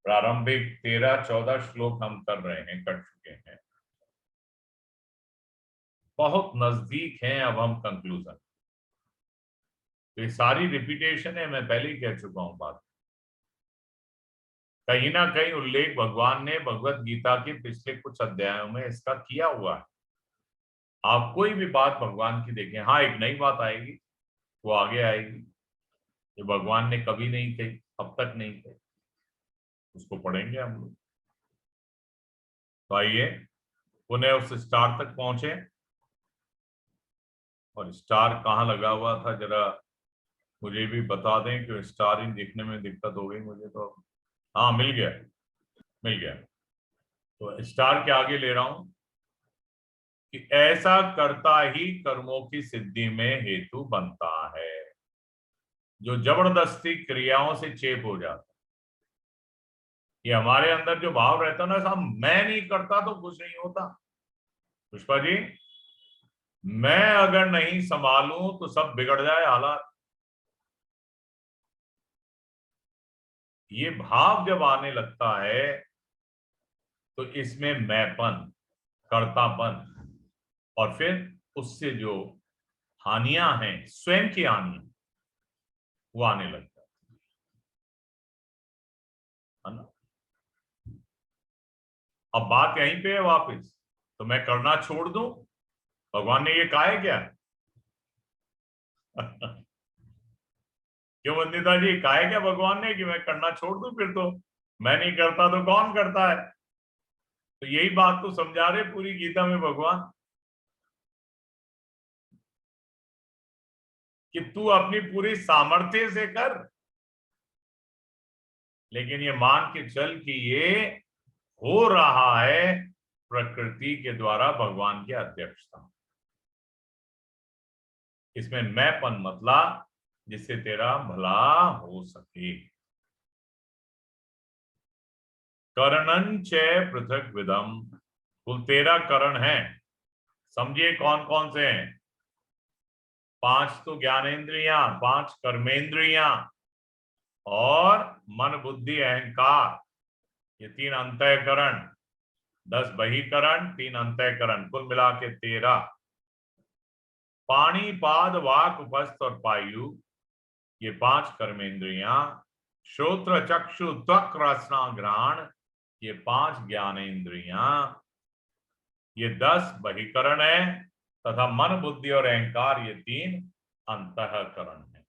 प्रारंभिक 13-14 श्लोक हम कर रहे हैं, कर चुके हैं, बहुत नजदीक हैं अब हम कंक्लूजन। तो ये सारी रिपीटेशन है, मैं पहले ही कह चुका हूं बात। कहीं ना कहीं उल्लेख भगवान ने भगवत गीता के पिछले कुछ अध्यायों में इसका किया हुआ है। आप कोई भी बात भगवान की देखें, हाँ एक नई बात आएगी, वो आगे आएगी, ये भगवान ने कभी नहीं कही, अब तक नहीं कही, उसको पढ़ेंगे हम लोग। तो आइए पुनः उस स्टार तक पहुंचे। और स्टार कहाँ लगा हुआ था जरा मुझे भी बता दें, कि स्टार ही दिखने में दिक्कत हो गई मुझे तो। हाँ मिल गया, मिल गया। तो स्टार के आगे ले रहा हूं कि ऐसा करता ही कर्मों की सिद्धि में हेतु बनता है। जो जबरदस्ती क्रियाओं से चेप हो जाता, ये हमारे अंदर जो भाव रहता ना, साहब मैं नहीं करता तो कुछ नहीं होता। पुष्पा जी, मैं अगर नहीं संभालूं तो सब बिगड़ जाए हालात, ये भाव जब आने लगता है तो इसमें मैंपन, कर्तापन, और फिर उससे जो हानियां हैं, स्वयं की हानियां, वो आने लगता है ना। अब बात यहीं पे है वापस, तो मैं करना छोड़ दूं, भगवान ने ये कहा है क्या? क्यों वंदिता जी, कहा है क्या भगवान ने कि मैं करना छोड़ दूं? फिर तो मैं नहीं करता तो कौन करता है? तो यही बात तो समझा रहे पूरी गीता में भगवान, कि तू अपनी पूरी सामर्थ्य से कर, लेकिन ये मान के चल कि ये हो रहा है प्रकृति के द्वारा भगवान की अध्यक्षता। इसमें मैंपन मतला जिससे तेरा भला हो सके। करणं च पृथक विदम, कुल 13 करण है, समझिए कौन कौन से हैं। 5 तो ज्ञानेन्द्रियां, 5 कर्मेंद्रियां, और मन बुद्धि अहंकार, ये 3 अंतःकरण, 10 बहिकरण, 3 अंतःकरण, कुल मिला के 13। पाणी पाद वाक उपस्थ और पायु, ये 5 कर्मेंद्रियां। श्रोत्र चक्षु त्वक रसना घ्राण, ये 5 ज्ञानेन्द्रियां। ये 10 बहिकरण है, तथा मन, बुद्धि और अहंकार, ये 3 अंतःकरण है।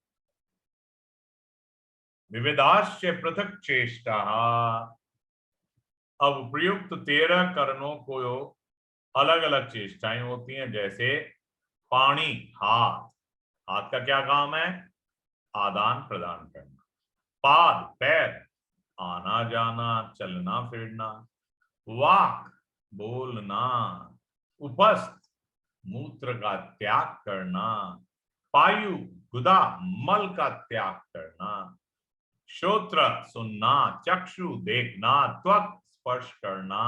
विविधाश्च पृथक चेष्टा। अब प्रयुक्त 13 करणों को अलग अलग चेष्टाएं होती हैं। जैसे पाणी, हाथ, हाथ का क्या काम है? आदान प्रदान करना। पाद, पैर, आना जाना, चलना फिरना। वाक, बोलना। उपस्थ, मूत्र का त्याग करना। पायु, गुदा, मल का त्याग करना। श्रोत्र, सुनना। चक्षु, देखना। त्वक, स्पर्श करना।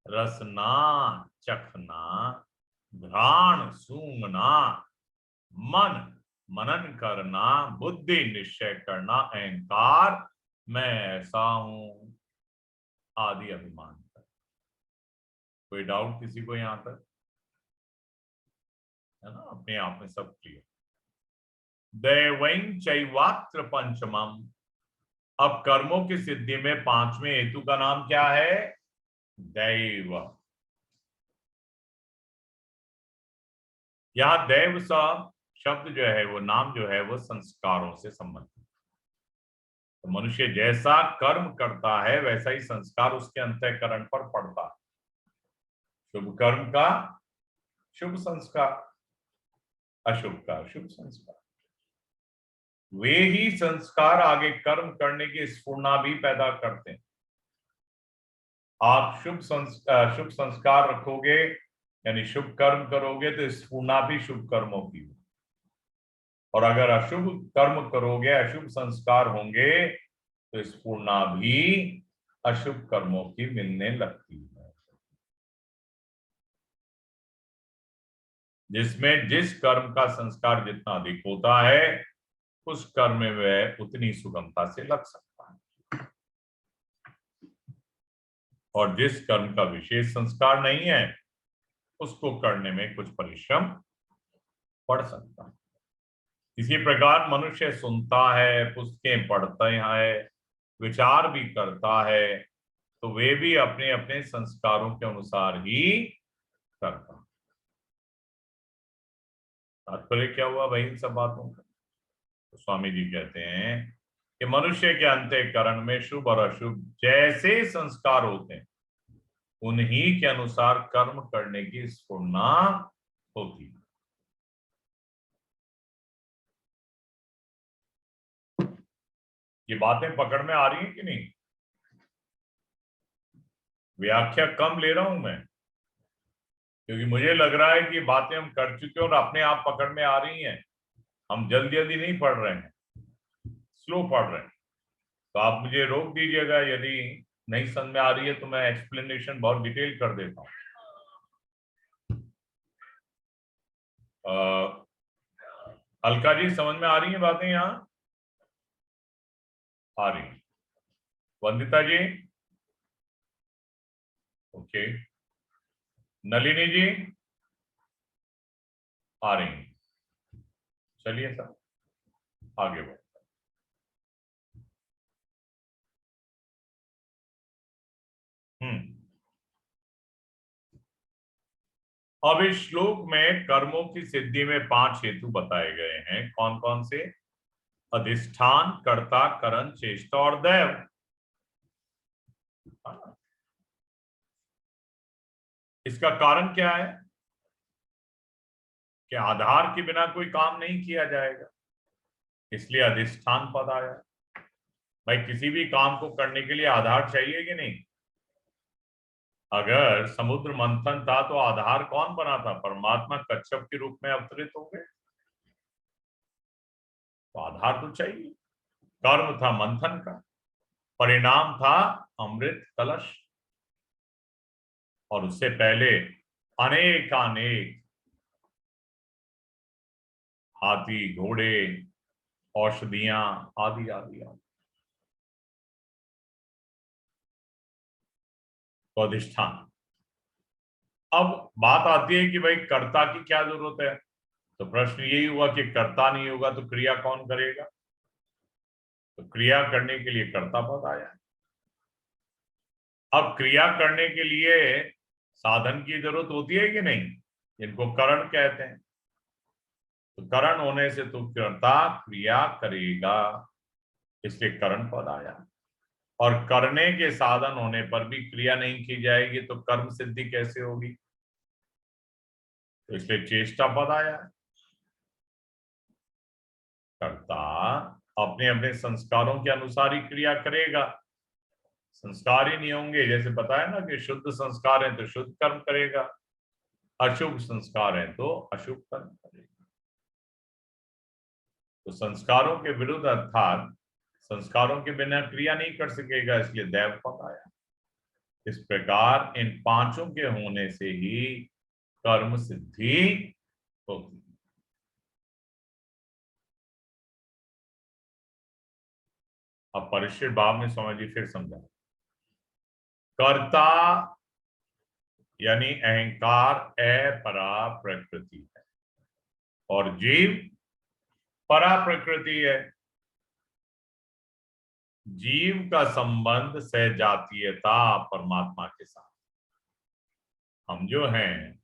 रसना, चखना। घ्राण, सूंघना। मन, मनन करना। बुद्धि, निश्चय करना। अहंकार, मैं ऐसा हूं आदि अभिमान कर। कोई डाउट किसी को यहां तक? है ना, अपने आप में सब क्लियर। दैवं चैवात्र पंचमम। अब कर्मों की सिद्धि में 5वें हेतु का नाम क्या है? दैव। यहां दैव सा शब्द जो है, वो नाम जो है, वो संस्कारों से संबंधित। तो मनुष्य जैसा कर्म करता है वैसा ही संस्कार उसके अंतःकरण पर पड़ता है। शुभ कर्म का शुभ संस्कार, अशुभ का अशुभ संस्कार। वे ही संस्कार आगे कर्म करने की स्फूर्णा भी पैदा करते हैं। आप शुभ संस्कार रखोगे, यानी शुभ कर्म करोगे, तो स्फूर्णा भी शुभ कर्मों की। और अगर अशुभ कर्म करोगे, अशुभ संस्कार होंगे, तो स्फूर्णा भी अशुभ कर्मों की मिलने लगती है। जिसमें जिस कर्म का संस्कार जितना अधिक होता है, उस कर्म में वह उतनी सुगमता से लग सकता है। और जिस कर्म का विशेष संस्कार नहीं है, उसको करने में कुछ परिश्रम पड़ सकता है। इसी प्रकार मनुष्य सुनता है, पुस्तकें पढ़ता है, विचार भी करता है, तो वे भी अपने अपने संस्कारों के अनुसार ही करता। तात्पर्य क्या हुआ भाई इन सब बातों का? तो स्वामी जी कहते हैं कि मनुष्य के अंतःकरण में शुभ और अशुभ जैसे संस्कार होते हैं, उन्हीं के अनुसार कर्म करने की स्फूर्णा होती है। ये बातें पकड़ में आ रही हैं कि नहीं? व्याख्या कम ले रहा हूं मैं, क्योंकि मुझे लग रहा है कि बातें हम कर चुके हैं और अपने आप पकड़ में आ रही हैं। हम जल्दी जल्दी नहीं पढ़ रहे हैं, स्लो पढ़ रहे हैं। तो आप मुझे रोक दीजिएगा, यदि नहीं समझ में आ रही है तो मैं एक्सप्लेनेशन बहुत डिटेल कर देता हूँ। अलका जी, समझ में आ रही है बातें यहाँ? आ रही। वंदिता जी, ओके। नलिनी जी, आ रही। चलिए सर, आगे बढ़ो। अब इस श्लोक में कर्मों की सिद्धि में 5 हेतु बताए गए हैं। कौन कौन से? अधिष्ठान, कर्ता, करण, चेष्टा और दैव। इसका कारण क्या है? कि आधार के बिना कोई काम नहीं किया जाएगा, इसलिए अधिष्ठान पद आया। भाई, किसी भी काम को करने के लिए आधार चाहिए कि नहीं? अगर समुद्र मंथन था तो आधार कौन बना था? परमात्मा कच्छप के रूप में अवतरित हो गए, तो आधार तो चाहिए। कर्म था मंथन का, परिणाम था अमृत कलश, और उससे पहले अनेकानेक हाथी, घोड़े, औषधियां, आदि आदि आदि। तो अधिष्ठान। अब बात आती है कि भाई कर्ता की क्या जरूरत है? तो प्रश्न यही हुआ कि कर्ता नहीं होगा तो क्रिया कौन करेगा? तो क्रिया करने के लिए कर्ता पद आया। अब क्रिया करने के लिए साधन की जरूरत होती है कि नहीं? जिनको करण कहते हैं। तो करण होने से तो कर्ता क्रिया करेगा, इसलिए करण पद आया। और करने के साधन होने पर भी क्रिया नहीं की जाएगी तो कर्म सिद्धि कैसे होगी, तो इसलिए चेष्टा पद आया। कर्ता अपने अपने संस्कारों के अनुसार ही क्रिया करेगा। संस्कार ही नहीं होंगे, जैसे बताया ना कि शुद्ध संस्कार है तो शुद्ध कर्म करेगा, अशुभ संस्कार है तो अशुभ कर्म करेगा। तो संस्कारों के विरुद्ध अर्थात संस्कारों के बिना क्रिया नहीं कर सकेगा, इसलिए दैव पद आया। इस प्रकार इन पांचों के होने से ही कर्म सिद्धि होती है। अब परिचित भाव में स्वामी जी फिर समझा। कर्ता यानी अहंकार अपरा प्रकृति है और जीव परा प्रकृति है। जीव का संबंध सहजातीयता परमात्मा के साथ। हम जो हैं,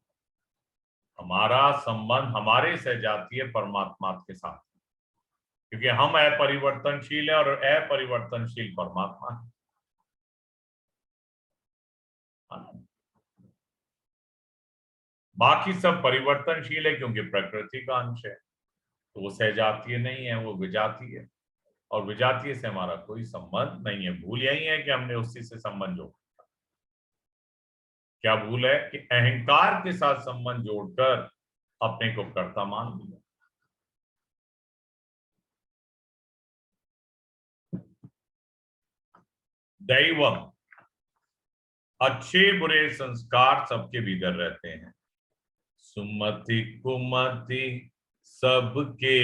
हमारा संबंध हमारे सहजातीय परमात्मा के साथ, क्योंकि हम अपरिवर्तनशील है और अपरिवर्तनशील परमात्मा है। बाकी सब परिवर्तनशील है क्योंकि प्रकृति का अंश है, तो वो सहजातीय नहीं है, वो विजातीय है। और विजातीय से हमारा कोई संबंध नहीं है। भूल यही है कि हमने उसी से संबंध जोड़ा। क्या भूल है कि अहंकार के साथ संबंध जोड़कर अपने को कर्ता मान लिया। दैवम, अच्छे बुरे संस्कार सबके भीतर रहते हैं। सुमति कुमति सबके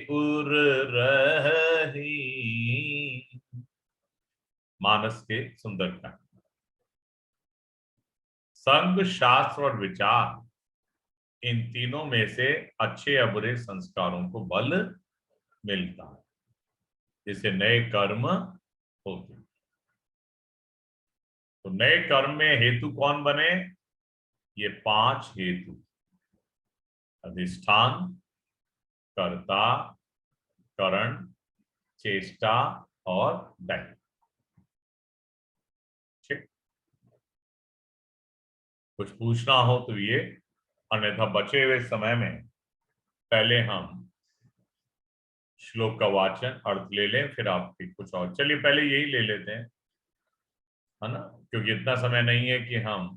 उर रही, मानस के सुंदरकांड। संग, शास्त्र और विचार, इन तीनों में से अच्छे या बुरे संस्कारों को बल मिलता है, जिससे नए कर्म होते। तो नए कर्म में हेतु कौन बने? ये पांच हेतु: अधिष्ठान, कर्ता, करण, चेष्टा और दैव। ठीक, कुछ पूछना हो तो ये, अन्यथा बचे हुए समय में पहले हम श्लोक का वाचन अर्थ ले लें, फिर आपकी कुछ और। चलिए पहले यही ले लेते हैं, है ना, क्योंकि इतना समय नहीं है कि हम,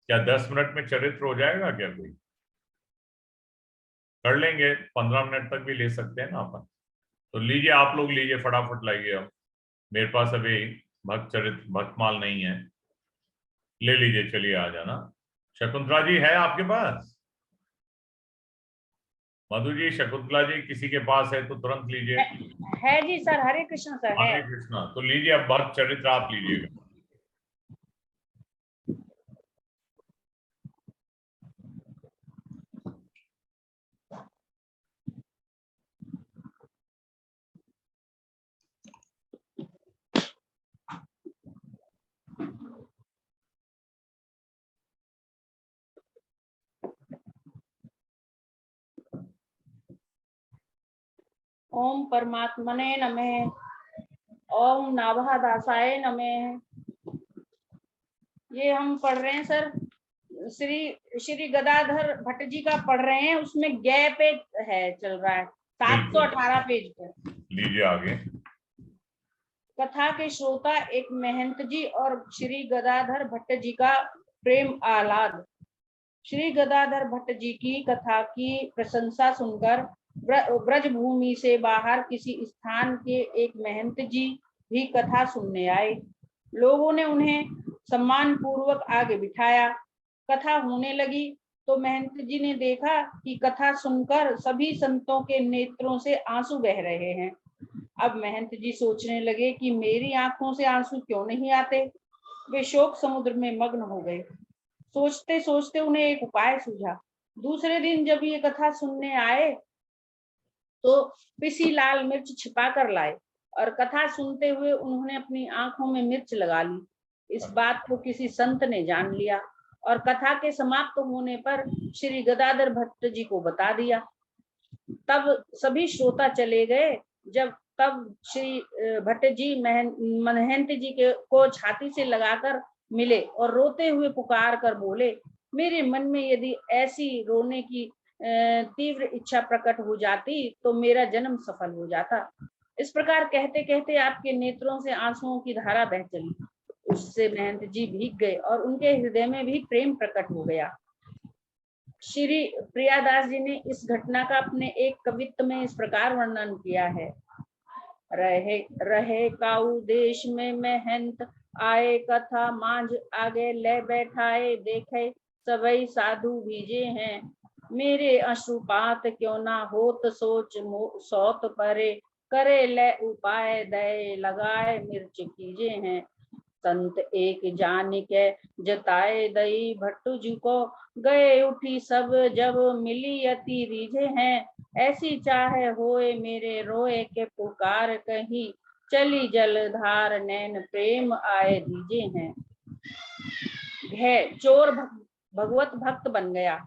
क्या 10 मिनट में चरित्र हो जाएगा क्या? कोई कर लेंगे, 15 मिनट तक भी ले सकते हैं ना अपन। तो लीजिए, आप लोग लीजिए, फटाफट लाइए। अब मेरे पास अभी भक्त चरित्र भक्तमाल नहीं है, ले लीजिए। चलिए आ जाना। शकुंतला जी है आपके पास? मधु जी, शकुंतला जी किसी के पास है तो तुरंत लीजिए। है जी सर, हरे कृष्ण सर। हरे कृष्णा। तो लीजिए, अब भक्त चरित्र आप लीजिएगा। ओम परमात्मने नमः। ओम नाभादासाय नमः। ये हम पढ़ रहे हैं सर, श्री गदाधर भट्ट जी का पढ़ रहे हैं, उसमें गैप है, चल रहा है 718 पेज पर। लीजिए आगे। कथा के श्रोता एक महंत जी और श्री गदाधर भट्ट जी का प्रेम आह्लाद। श्री गदाधर भट्ट जी की कथा की प्रशंसा सुनकर ब्रज भूमि से बाहर किसी स्थान के एक महंत जी भी कथा सुनने आए। लोगों ने उन्हें सम्मान पूर्वक आगे बिठाया। कथा होने लगी तो महंत जी ने देखा कि कथा सुनकर सभी संतों के नेत्रों से आंसू बह रहे हैं। अब महंत जी सोचने लगे कि मेरी आंखों से आंसू क्यों नहीं आते। वे शोक समुद्र में मग्न हो गए। सोचते सोचते उन्हें एक उपाय सूझा। दूसरे दिन जब ये कथा सुनने आए तो पिसी लाल मिर्च छिपा कर लाए और कथा सुनते हुए उन्होंने अपनी आंखों में मिर्च लगा ली। इस बात को किसी संत ने जान लिया। और कथा के समाप्त होने पर श्री गदाधर भट्ट जी को बता दिया। तब सभी श्रोता चले गए। तब श्री भट्ट जी महंत जी को छाती से लगाकर मिले और रोते हुए पुकार कर बोले, मेरे मन में यदि ऐसी रोने की तीव्र इच्छा प्रकट हो जाती तो मेरा जन्म सफल हो जाता। इस प्रकार कहते कहते आपके नेत्रों से आंसुओं की धारा बह चली। उससे महंत जी भीग गए और उनके हृदय में भी प्रेम प्रकट हो गया। श्री प्रियादास जी ने इस घटना का अपने एक कवित्त में इस प्रकार वर्णन किया है। रहे काऊ देश में महंत आए, कथा मांझ आगे ले बैठाए, देखे सबई साधु भीजे हैं, मेरे अश्रुपात क्यों ना होत, सोच सौत परे, करे ले उपाय दय लगाए, मिर्च कीजे हैं। संत एक जान के जताए दई, भट्टू जी को गए उठी सब, जब मिली अति रीझे हैं, ऐसी चाहे होए मेरे रोए के पुकार, कहीं चली जलधार नैन प्रेम आए दीजे हैं। चोर भगवत भक्त बन गया।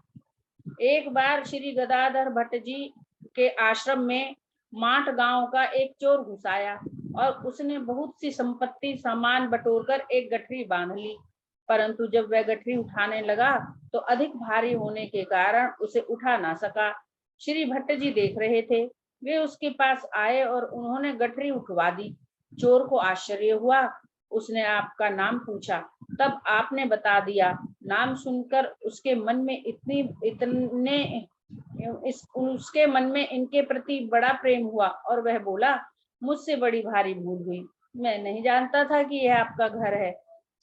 एक बार श्री गदाधर भट्ट जी के आश्रम में माठ गांव का एक चोर घुस आया और उसने बहुत सी संपत्ति सामान बटोरकर एक गठरी बांध ली, परंतु जब वह गठरी उठाने लगा तो अधिक भारी होने के कारण उसे उठा ना सका। श्री भट्ट जी देख रहे थे। वे उसके पास आए और उन्होंने गठरी उठवा दी। चोर को आश्चर्य हुआ। उसने आपका नाम पूछा, तब आपने बता दिया। नाम सुनकर उसके मन में इनके प्रति बड़ा प्रेम हुआ और वह बोला, मुझसे बड़ी भारी भूल हुई, मैं नहीं जानता था कि यह आपका घर है।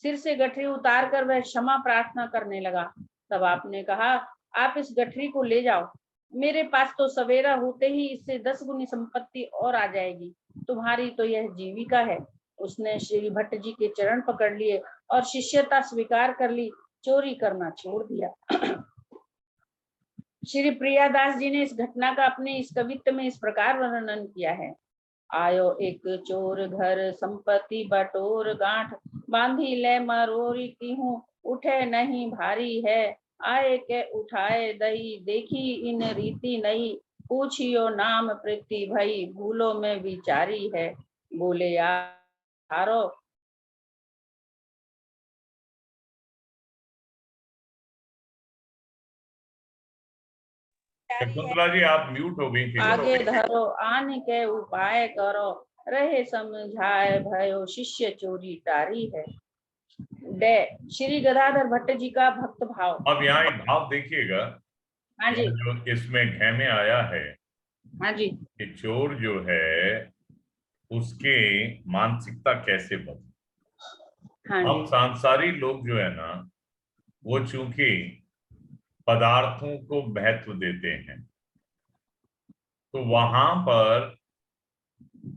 सिर से गठरी उतार कर वह क्षमा प्रार्थना करने लगा। तब आपने कहा, आप इस गठरी को ले जाओ, मेरे पास तो सवेरा होते ही इससे 10 गुनी संपत्ति और आ जाएगी, तुम्हारी तो यह जीविका है। उसने श्री भट्ट जी के चरण पकड़ लिए और शिष्यता स्वीकार कर ली, चोरी करना छोड़ दिया। श्री प्रियादास जी ने इस घटना का अपने इस कवित्त में इस प्रकार वर्णन किया है। आयो एक चोर घर, संपत्ति बटोर गांठ, बांधी ले मरोरी की हूँ, उठे नहीं भारी है, आए के उठाए दही, देखी इन रीति नहीं, पूछियो नाम प्रीति भई, भूलो में विचारी है, बोले यारो शकुंतला जी आप म्यूट हो गई थी। आगे धरो आने के उपाय करो, रहे समझाए भयो, शिष्य चोरी टारी है। श्री गदाधर भट्ट जी का भक्त भाव। अब यहाँ एक भाव देखिएगा। हाँ जी, जो इसमें घ में आया है, हाँ जी, कि चोर जो है उसके मानसिकता कैसे बदले। हाँ हम जी, सांसारिक लोग जो है ना, वो चूंकि पदार्थों को महत्व देते हैं, तो वहां पर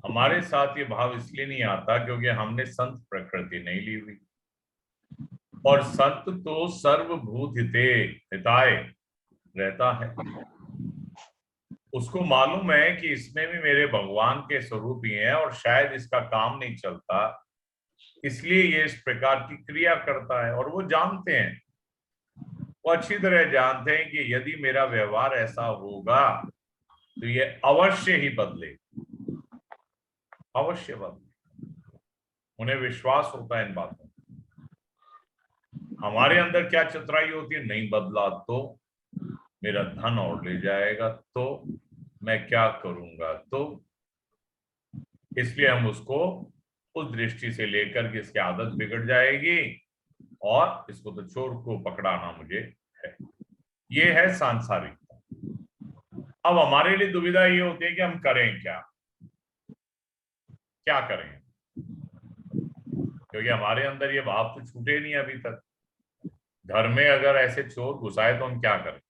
हमारे साथ ये भाव इसलिए नहीं आता क्योंकि हमने संत प्रकृति नहीं ली हुई। और संत तो सर्वभूत हिताय रहता है। उसको मालूम है कि इसमें भी मेरे भगवान के स्वरूप ही है और शायद इसका काम नहीं चलता, इसलिए ये इस प्रकार की क्रिया करता है। और वो जानते हैं, वो अच्छी तरह जानते हैं कि यदि मेरा व्यवहार ऐसा होगा तो ये अवश्य ही बदले, अवश्य बदले। उन्हें विश्वास होता है इन बातों। हमारे अंदर क्या चतुराई होती है, नहीं बदला तो मेरा धन और ले जाएगा, तो मैं क्या करूंगा, तो इसलिए हम उसको उस दृष्टि से लेकर के इसकी आदत बिगड़ जाएगी और इसको तो चोर को पकड़ाना मुझे है। ये है सांसारिकता। अब हमारे लिए दुविधा ये होती है कि हम करें क्या, क्या करें, क्योंकि हमारे अंदर ये भाव तो छूटे नहीं अभी तक। घर में अगर ऐसे चोर घुसाए तो हम क्या करें।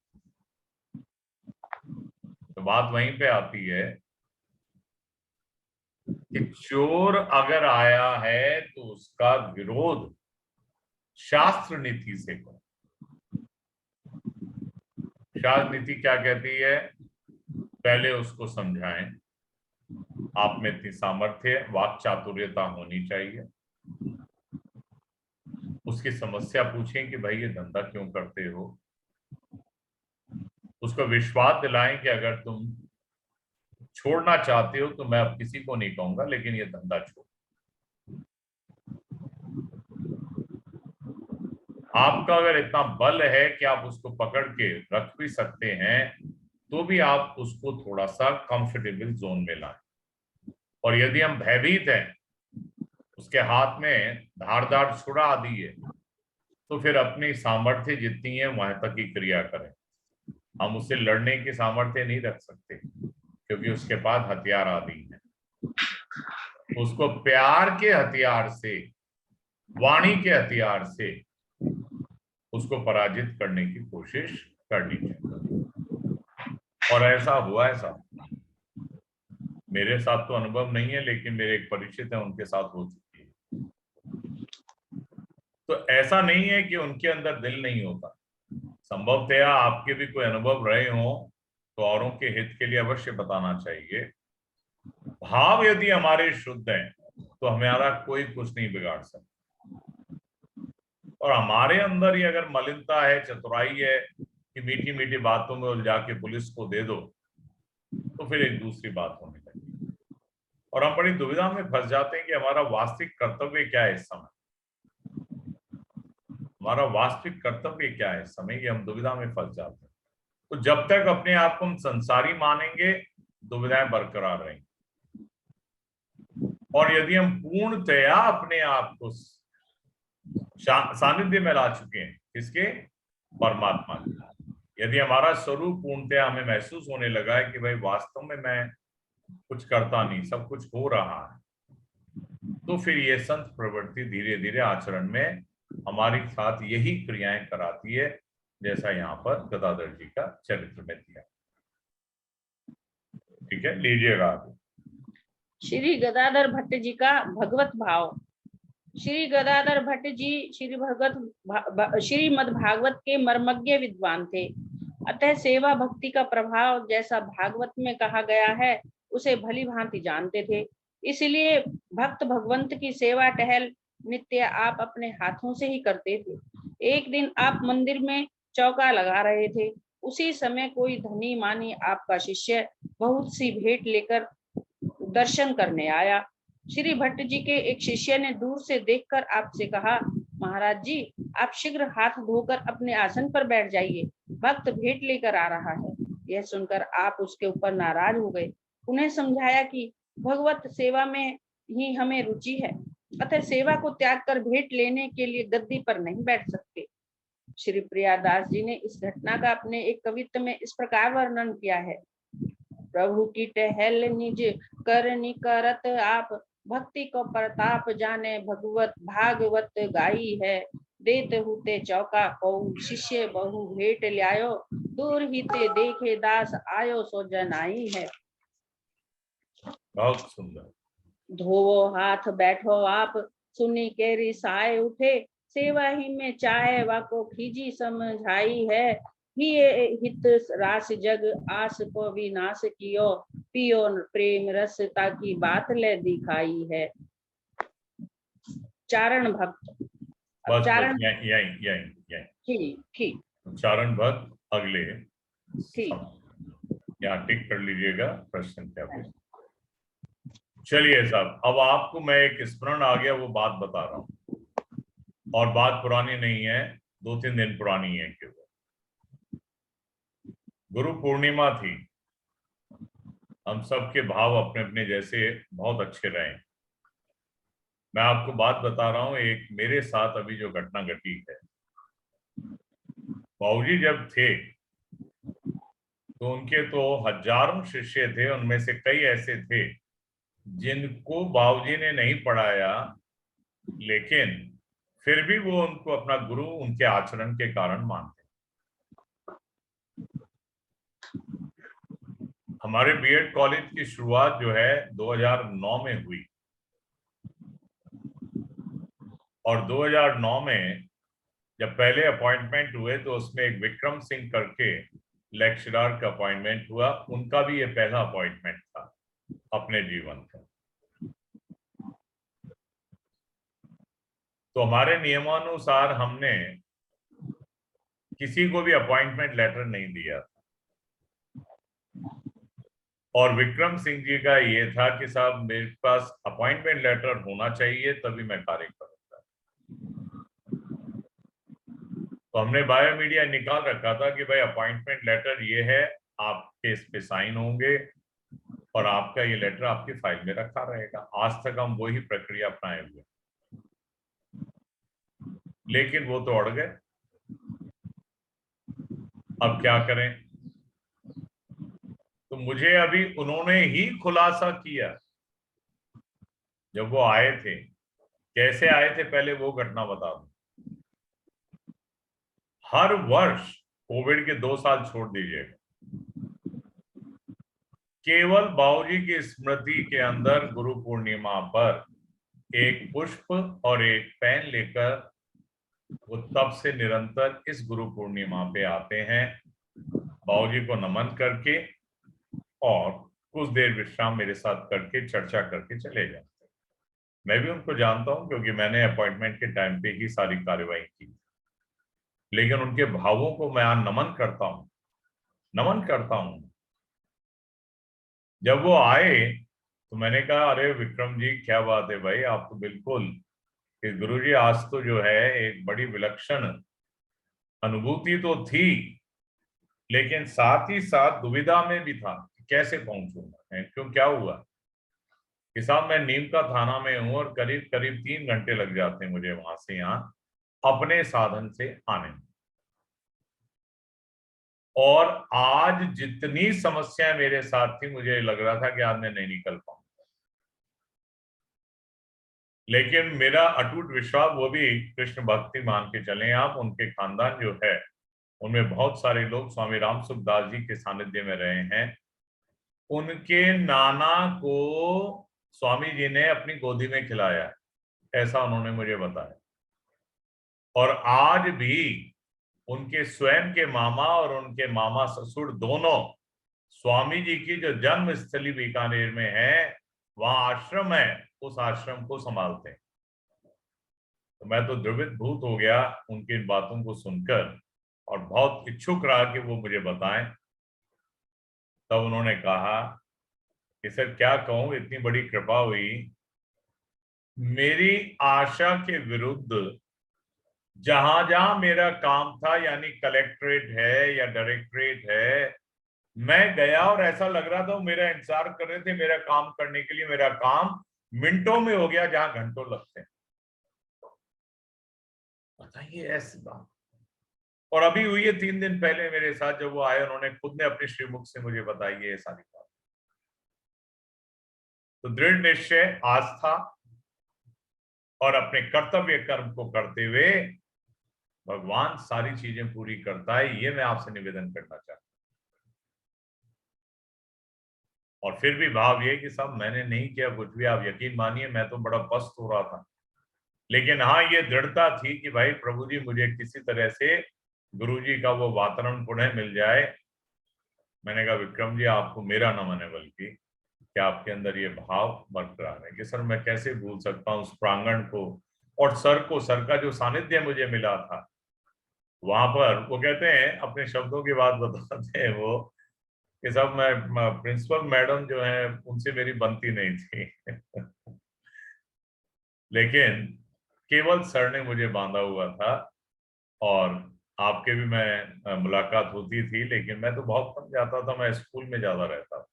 तो बात वहीं पे आती है कि चोर अगर आया है तो उसका विरोध शास्त्र नीति से करो। शास्त्र नीति क्या कहती है, पहले उसको समझाएं, आप में इतनी सामर्थ्य, वाक चातुर्यता होनी चाहिए, उसकी समस्या पूछें कि भाई ये धंधा क्यों करते हो। उसको विश्वास दिलाएं कि अगर तुम छोड़ना चाहते हो तो मैं अब किसी को नहीं कहूंगा, लेकिन ये धंधा छोड़। आपका अगर इतना बल है कि आप उसको पकड़ के रख भी सकते हैं, तो भी आप उसको थोड़ा सा कंफर्टेबल जोन में लाएं। और यदि हम भयभीत हैं, उसके हाथ में धारदार छुरा आदि है, तो फिर अपनी सामर्थ्य जितनी है वहां तक ही क्रिया करें। हम उससे लड़ने की सामर्थ्य नहीं रख सकते, क्योंकि उसके पास हथियार आदि हैं। उसको प्यार के हथियार से, वाणी के हथियार से उसको पराजित करने की कोशिश करनी चाहिए। और ऐसा हुआ है साहब, मेरे साथ तो अनुभव नहीं है, लेकिन मेरे एक परिचित है, उनके साथ हो चुकी है। तो ऐसा नहीं है कि उनके अंदर दिल नहीं होता। संभवतया आपके भी कोई अनुभव रहे हो तो औरों के हित के लिए अवश्य बताना चाहिए। भाव यदि हमारे शुद्ध हैं तो हमारा कोई कुछ नहीं बिगाड़ सकता। और हमारे अंदर ही अगर मलिनता है, चतुराई है कि मीठी मीठी बातों में उलझा के पुलिस को दे दो, तो फिर एक दूसरी बात होने लगती है और हम बड़ी दुविधा में फंस जाते हैं कि हमारा वास्तविक कर्तव्य क्या है इस समय। हमारा वास्तविक कर्तव्य क्या है इस समय, ये हम दुविधा में फंस जाते हैं। तो जब तक अपने आप को हम संसारी मानेंगे, दुविधाएं बरकरार रहेंगी। और यदि हम पूर्णतया अपने आप को सानिध्य में ला चुके हैं, किसके? परमात्मा के। यदि हमारा स्वरूप पूर्णतया हमें महसूस होने लगा है कि भाई वास्तव में मैं कुछ करता नहीं, सब कुछ हो रहा है, तो फिर ये संत प्रवृत्ति धीरे धीरे आचरण में हमारे साथ यही क्रियाएं कराती है, जैसा यहाँ पर गदाधर जी का चरित्र में दिया। ठीक है, लीजिएगा आगे। श्री गदाधर भट्ट जी का भगवत भाव। श्री गदाधर भट्ट जी श्रीमद् भागवत के मर्मज्ञ विद्वान थे। अतः सेवा भक्ति का प्रभाव जैसा भागवत में कहा गया है, उसे भली भांति जानते थे। इसलिए भक्त भगवंत की सेवा टहल नित्य आप अपने हाथों से ही करते थे। एक दिन आप मंदिर में चौका लगा रहे थे। उसी समय कोई धनी मानी आपका शिष्य बहुत सी भेंट लेकर दर्शन करने आया। श्री भट्ट जी के एक शिष्य ने दूर से देखकर आपसे कहा, महाराज जी, आप शीघ्र हाथ धोकर अपने आसन पर बैठ जाइए, भक्त भेंट लेकर आ रहा है। यह सुनकर आप उसके ऊपर नाराज हो गए। उन्हें समझाया कि भगवत सेवा में ही हमें रुचि है, अतः सेवा को त्याग कर भेंट लेने के लिए गद्दी पर नहीं बैठ सकते। श्री प्रियादास जी ने इस घटना का अपने एक कवित्त में इस प्रकार वर्णन किया है। प्रभु की टहल निज करनी करत आप, भक्ति को प्रताप जाने भगवत भागवत गाई है। देत हुते चौका कहू शिष्य बहु भेंट ल्यायो, दूर हिते देखे दास आयो सो जन आई है। बहुत सुंदर। धोवो हाथ बैठो आप, सुनी के रिसाए उठे, सेवा ही में चाहे वाको खीजी समझाई है। हिये हित रास जग आस को विनाश कियो, पियो प्रेम रस ताकि बात ले दिखाई है। चारण भक्त। बस चारण यहीं यहीं यहीं यहीं ठीक चारण भक्त अगले ठीक। यहाँ टिक कर लीजिएगा, प्रश्न क्या पूछ। चलिए साहब, अब आपको मैं एक स्मरण आ गया, वो बात बता रहा हूँ, और बात पुरानी नहीं है, 2-3 दिन पुरानी है केवल। गुरु पूर्णिमा थी। हम सबके भाव अपने अपने जैसे बहुत अच्छे रहे। मैं आपको बात बता रहा हूँ, एक मेरे साथ अभी जो घटना घटी है। बाबूजी जब थे तो उनके तो हजारों शिष्य थे, उनमें से कई ऐसे थे जिनको बाबूजी ने नहीं पढ़ाया, लेकिन फिर भी वो उनको अपना गुरु उनके आचरण के कारण मानते। हमारे बीएड कॉलेज की शुरुआत जो है 2009 में हुई, और 2009 में जब पहले अपॉइंटमेंट हुए तो उसमें एक विक्रम सिंह करके लेक्चरर का अपॉइंटमेंट हुआ। उनका भी ये पहला अपॉइंटमेंट था अपने जीवन का। तो हमारे नियमानुसार हमने किसी को भी अपॉइंटमेंट लेटर नहीं दिया और विक्रम सिंह जी का ये था कि साहब मेरे पास अपॉइंटमेंट लेटर होना चाहिए तभी मैं कार्य करूंगा। तो हमने बायो मीडिया निकाल रखा था कि भाई अपॉइंटमेंट लेटर ये है, आपके इस पे साइन होंगे और आपका ये लेटर आपकी फाइल में रखा रहेगा। आज तक हम वही प्रक्रिया अपनाए हुए, लेकिन वो तो अड़ गए। अब क्या करें? तो मुझे अभी उन्होंने ही खुलासा किया जब वो आए थे। कैसे आए थे पहले वो घटना बता दूं। हर वर्ष कोविड के 2 साल छोड़ दीजिएगा, केवल बाबूजी की स्मृति के अंदर गुरु पूर्णिमा पर एक पुष्प और एक पेन लेकर वो तब से निरंतर इस गुरु पूर्णिमा पे आते हैं, बाबूजी को नमन करके और कुछ देर विश्राम मेरे साथ करके चर्चा करके चले जाते हैं। मैं भी उनको जानता हूं क्योंकि मैंने अपॉइंटमेंट के टाइम पे ही सारी कार्रवाई की, लेकिन उनके भावों को मैं आज नमन करता हूं। जब वो आए तो मैंने कहा, अरे विक्रम जी क्या बात है भाई, आप तो बिल्कुल कि गुरुजी आज तो जो है एक बड़ी विलक्षण अनुभूति तो थी, लेकिन साथ ही साथ दुविधा में भी था कि कैसे पहुंचूंगा। क्यों, क्या हुआ कि साहब मैं नीम का थाना में हूं और करीब करीब 3 घंटे लग जाते हैं मुझे वहां से यहाँ अपने साधन से आने में। और आज जितनी समस्याएं मेरे साथ थी मुझे लग रहा था कि आज मैं नहीं निकल पाऊंगा, लेकिन मेरा अटूट विश्वास, वो भी कृष्ण भक्ति मान के चले आप, उनके खानदान जो है उनमें बहुत सारे लोग स्वामी राम सुखदास जी के सानिध्य में रहे हैं। उनके नाना को स्वामी जी ने अपनी गोदी में खिलाया, ऐसा उन्होंने मुझे बताया। और आज भी उनके स्वयं के मामा और उनके मामा ससुर दोनों स्वामी जी की जो जन्म स्थली बीकानेर में है, वहां आश्रम है, उस आश्रम को संभालते हैं। तो मैं तो द्रवित भूत हो गया उनकी इन बातों को सुनकर और बहुत इच्छुक रहा कि वो मुझे बताएं। तब उन्होंने कहा कि सर क्या कहूं, इतनी बड़ी कृपा हुई, मेरी आशा के विरुद्ध जहां जहां मेरा काम था, यानी कलेक्ट्रेट है या डायरेक्टरेट है, मैं गया और ऐसा लग रहा था वो मेरा इंतजार कर रहे थे मेरा काम करने के लिए। मेरा काम मिनटों में हो गया जहां घंटों लगते हैं। बताइए ऐसी बात। और अभी हुई है 3 दिन पहले मेरे साथ, जब वो आए उन्होंने खुद ने अपने श्रीमुख से मुझे बताई है ये सारी बात। तो दृढ़ निश्चय, आस्था और अपने कर्तव्य कर्म को करते हुए भगवान सारी चीजें पूरी करता है, ये मैं आपसे निवेदन करना चाहता हूं। और फिर भी भाव ये कि साहब मैंने नहीं किया कुछ भी, आप यकीन मानिए मैं तो बड़ा पस्त हो रहा था, लेकिन हाँ ये दृढ़ता थी कि भाई प्रभु जी मुझे किसी तरह से गुरु जी का वो वातावरण पुनः मिल जाए। मैंने कहा विक्रम जी आपको मेरा नमन है, बल्कि कि आपके अंदर ये भाव बरकरार है कि सर मैं कैसे भूल सकता हूँ उस प्रांगण को और सर को, सर का जो सानिध्य मुझे मिला था वहां पर। वो कहते हैं, अपने शब्दों की बात बताते हैं वो कि साहब मैं प्रिंसिपल मैडम जो है उनसे मेरी बनती नहीं थी लेकिन केवल सर ने मुझे बांधा हुआ था। और आपके भी मैं मुलाकात होती थी, लेकिन मैं तो बहुत कम जाता था, मैं स्कूल में ज्यादा रहता था।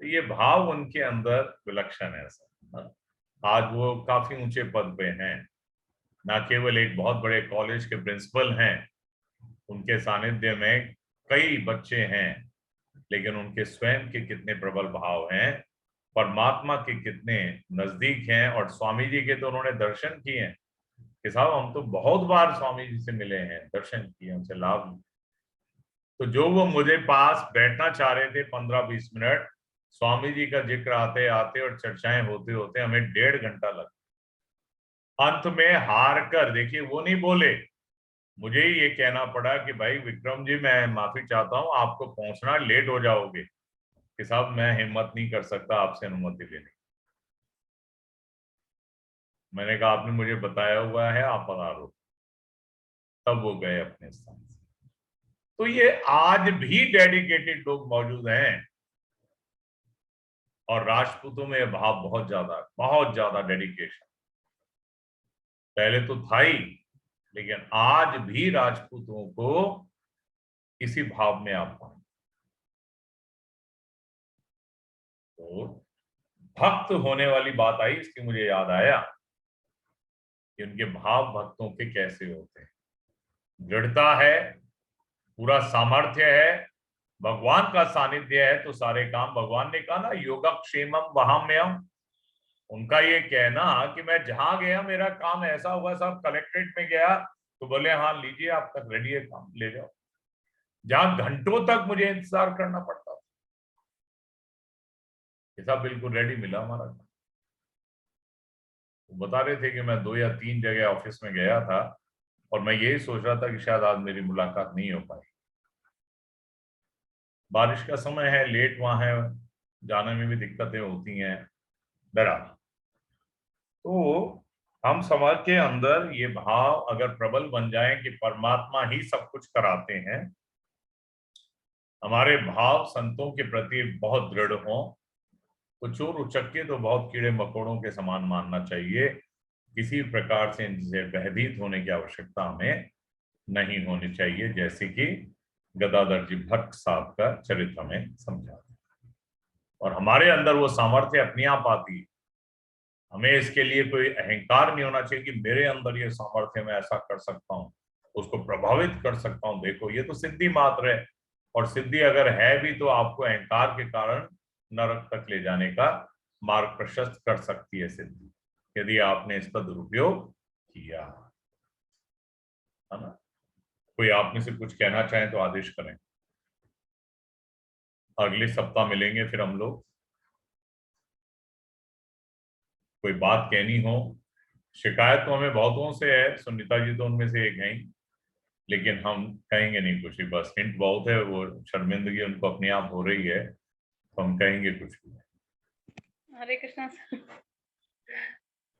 तो ये भाव उनके अंदर विलक्षण है सर। आज वो काफी ऊंचे पद पे हैं, ना केवल एक बहुत बड़े कॉलेज के प्रिंसिपल हैं, उनके सानिध्य में कई बच्चे हैं, लेकिन उनके स्वयं के कितने प्रबल भाव हैं, परमात्मा के कितने नजदीक हैं। और स्वामी जी के तो उन्होंने दर्शन किए हैं कि साहब हम तो बहुत बार स्वामी जी से मिले हैं, दर्शन किए, उनसे लाभ लिए। तो जो वो मुझे पास बैठना चाह रहे थे 15-20 मिनट, स्वामी जी का जिक्र आते आते और चर्चाएं होते होते हमें 1.5 घंटा लगा। अंत में हार कर, देखिए वो नहीं बोले, मुझे ही ये कहना पड़ा कि भाई विक्रम जी मैं माफी चाहता हूं, आपको पहुंचना लेट हो जाओगे, कि साहब मैं हिम्मत नहीं कर सकता आपसे अनुमति लेने। मैंने कहा आपने मुझे बताया हुआ है, आप पधारो। तब वो गए अपने स्थान से। तो ये आज भी डेडिकेटेड लोग मौजूद हैं, और राजपूतों में भाव बहुत ज्यादा डेडिकेशन पहले तो था ही, लेकिन आज भी राजपूतों को इसी भाव में आप पाएंगे। तो भक्त होने वाली बात आई, इसकी मुझे याद आया कि उनके भाव भक्तों के कैसे होते हैं। दृढ़ता है, पूरा सामर्थ्य है, भगवान का सानिध्य है, तो सारे काम, भगवान ने कहा ना योगक्षेमम वहाम्यहम्। उनका ये कहना कि मैं जहां गया मेरा काम ऐसा हुआ, साहब कलेक्ट्रेट में गया तो बोले हाँ लीजिए आप तक रेडी है काम, ले जाओ। जहां घंटों तक मुझे इंतजार करना पड़ता था, ये सब बिल्कुल रेडी मिला हमारा काम। वो बता रहे थे कि मैं 2 या 3 जगह ऑफिस में गया था और मैं यही सोच रहा था कि शायद आज मेरी मुलाकात नहीं हो पाई। बारिश का समय है, लेट वहां है, जाने में भी दिक्कतें होती हैं। बहरहाल तो हम समाज के अंदर ये भाव अगर प्रबल बन जाए कि परमात्मा ही सब कुछ कराते हैं, हमारे भाव संतों के प्रति बहुत दृढ़ हों, तो चोर उचक्के तो बहुत कीड़े मकोड़ों के समान मानना चाहिए। किसी प्रकार से इनसे भयभीत होने की आवश्यकता हमें नहीं होनी चाहिए, जैसे कि गदाधर जी भट्ट साहब का चरित्र में समझा। और हमारे अंदर वो सामर्थ्य अपने आप आती है। हमें इसके लिए कोई अहंकार नहीं होना चाहिए कि मेरे अंदर ये सामर्थ्य, मैं ऐसा कर सकता हूँ, उसको प्रभावित कर सकता हूँ। देखो ये तो सिद्धि मात्र है, और सिद्धि अगर है भी तो आपको अहंकार के कारण नरक तक ले जाने का मार्ग प्रशस्त कर सकती है सिद्धि, यदि आपने इसका दुरुपयोग किया, है ना। कोई आप में से कुछ कहना चाहे तो आदेश करें। अगले सप्ताह मिलेंगे फिर हम लोग। कोई बात कहनी हो, शिकायत तो हमें बहुतों से है, सुनीता जी तो उनमें से एक हैं, लेकिन हम कहेंगे नहीं कुछ भी, बस हिंट बहुत है, वो शर्मिंदगी उनको अपने आप हो रही है, तो हम कहेंगे कुछ भी। हरे कृष्णा सर,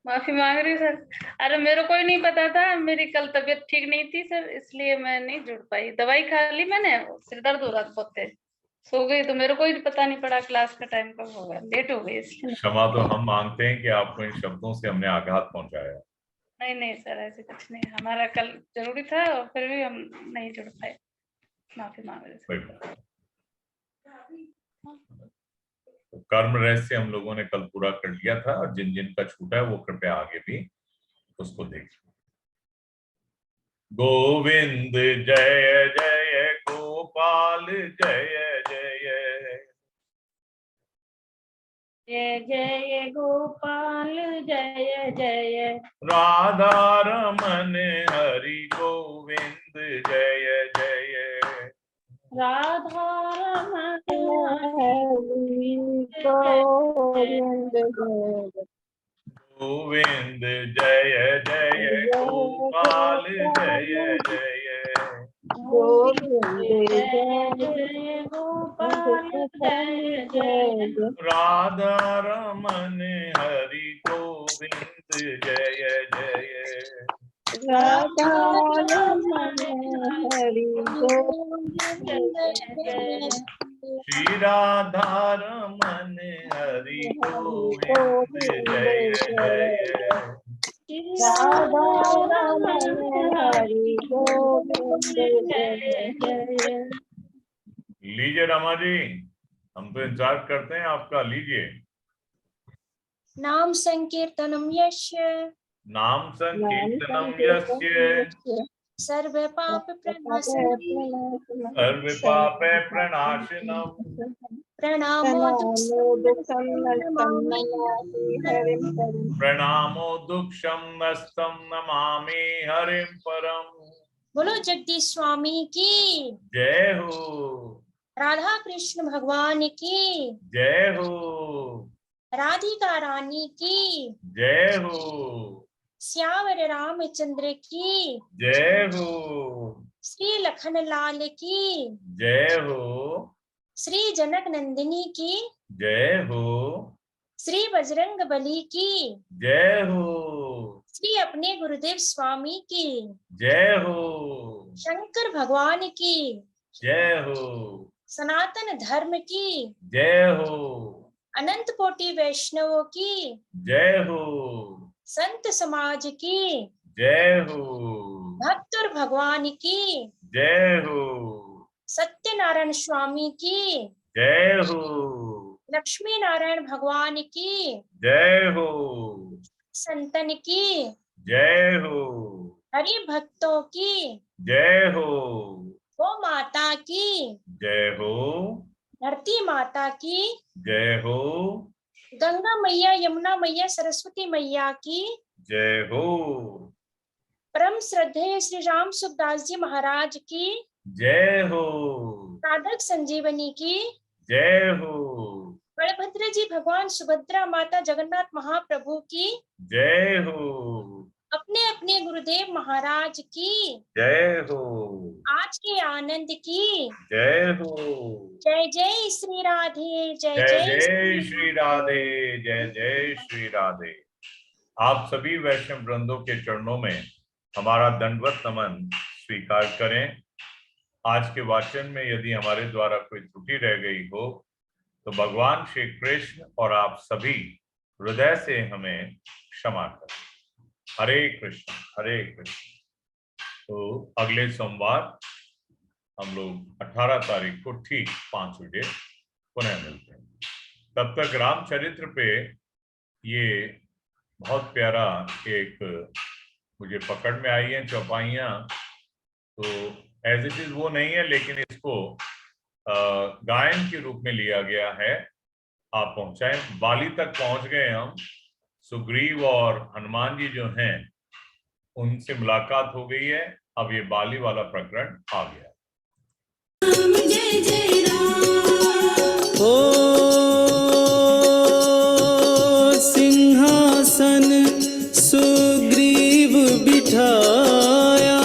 माफी मांग रही सर। अरे मेरे को ही नहीं पता था, मेरी कल तबीयत ठीक नहीं थी सर, इसलिए मैं नहीं जुड़ पाई। दवाई खा ली मैंने, सिर दर्द हो रहा था बहुत तेज, सो गई, तो मेरे को ही पता नहीं पड़ा क्लास का टाइम कब होगा, लेट हो गई इसलिए। क्षमा तो हम मांगते हैं कि आपको इन शब्दों से हमने आघात पहुंचाया। नहीं नहीं सर, ऐसे कुछ नहीं, हमारा कल जरूरी था और फिर भी हम नहीं जुड़ पाए, माफी मांग रहे कोई बात नहीं। तो कर्म रहस्य हम लोगों ने कल पूरा कर लिया था, और जिन जिन का छूटा है वो कृपया आगे भी उसको देख। गोविंद जय जय गोपाल जय जय, जय जय गोपाल जय जय, राधा रमन हरि गोविंद जय जय, राधा रमण गोविंद जय जय गोपाल जय जय, गोविंद जय जय गोपाल जय जय, राधा रमन हरि गोविंद जय जय, राधा रमण हरि गोविंद जय जय, श्री राधा रमन हरि गोविंद जय जय, राधा रमण हरि गोविंद जय जय। लीजिए रमा जी, हम तो इंतजार करते हैं आपका, लीजिए। नाम संकीर्तनम यस्य, नाम संकीर्तनम यस्य, सर्व पाप प्रणाशनम, सर्व पाप प्रणाशनम, प्रणामो दुःखं नमामि हरिं परम्। प्रणामो दुःखम नस्तम नमामि हरिम परम। बोलो जगदीश स्वामी की जय हो, राधा कृष्ण भगवान की जय हो, राधिका रानी की जय हो, श्यावर रामचंद्र की जय हो, श्री लखन लाल की जय हो, श्री जनक नंदिनी की जय हो, श्री बजरंग बली की जय हो, श्री अपने गुरुदेव स्वामी की, जय हो, शंकर भगवान की, जय हो, सनातन धर्म की, जय हो, अनंत कोटि वैष्णवों की, जय हो, संत समाज की, जय हो, भक्त और भगवान की, जय हो, सत्यनारायण स्वामी की, जय हो, लक्ष्मी नारायण भगवान की, जय हो, संतन की, जय हो, हरि भक्तों की, जय हो, गो माता की, जय हो, धरती माता की, जय हो, गंगा मैया, यमुना मैया, सरस्वती मैया की, जय हो, परम श्रद्धेय श्री राम सुखदास जी महाराज की, जय हो, साधक संजीवनी की, जय हो, बलभद्र जी भगवान, सुभद्रा माता, जगन्नाथ महाप्रभु की, जय हो, अपने अपने गुरुदेव महाराज की, जय हो, आज के आनंद की, जय हो, जय जय श्री राधे, जय जय जय जय श्री राधे, जय जय श्री राधे। आप सभी वैष्णव वृंदों के चरणों में हमारा दंडवत नमन स्वीकार करें। आज के वाचन में यदि हमारे द्वारा कोई त्रुटि रह गई हो तो भगवान श्री कृष्ण और आप सभी हृदय से हमें क्षमा करें। हरे कृष्ण हरे कृष्ण। तो अगले सोमवार हम लोग 18 तारीख को ठीक 5 बजे पुनः मिलते हैं। तब तक रामचरित्र पे ये बहुत प्यारा एक मुझे पकड़ में आई है चौपाइयाँ, तो एज इट इज वो नहीं है लेकिन इसको गायन के रूप में लिया गया है। आप पहुंचाएं, बाली तक पहुंच गए हम। सुग्रीव और हनुमान जी जो हैं उनसे मुलाकात हो गई है, अब ये बाली वाला प्रकरण आ गया। जय जय राम। ओ सिंहासन सुग्रीव बिठाया,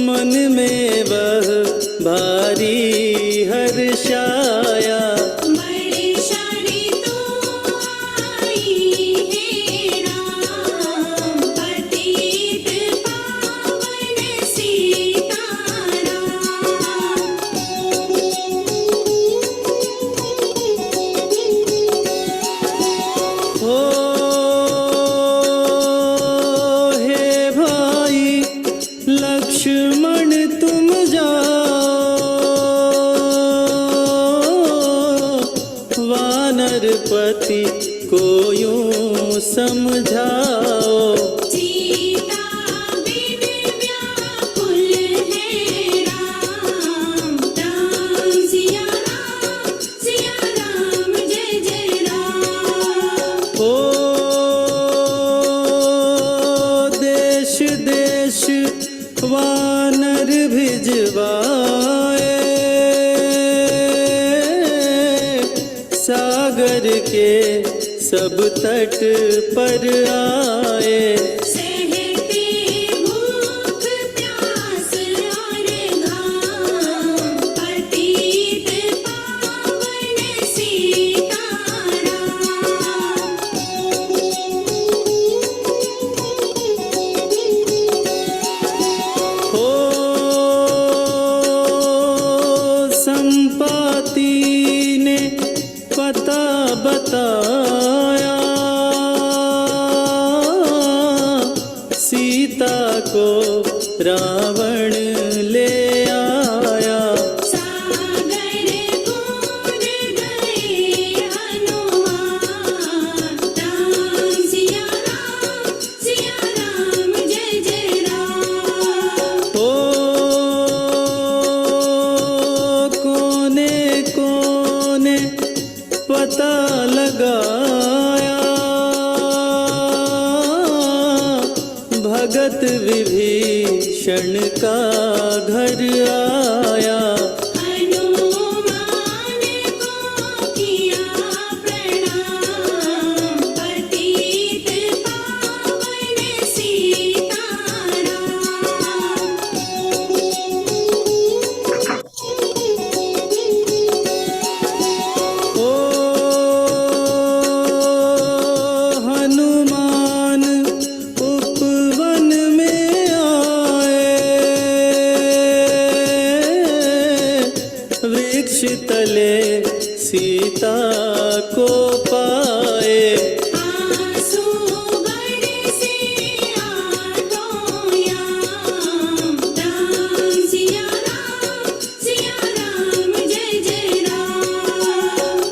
मन में वह भारी हर्षाया। बड़ी शानी तो आई है राम, पतित पावन सीताराम। ओ हे भाई लक्ष्मण तुम जाओ, वानरपति को यूं समझाओ। सीता बिन व्याकुल है राम, राम सिया राम जय जय राम। ओ देश देश वानर भिजवाए, सागर के सब तट पर आए। सहते भूख प्यास और घाम, पतित पावन सीताराम। हो संपाति ने पता बताया, वृक्ष तले सीता को पाए। आंसू बरसे आंखों याम, राम सिया राम जय जय राम।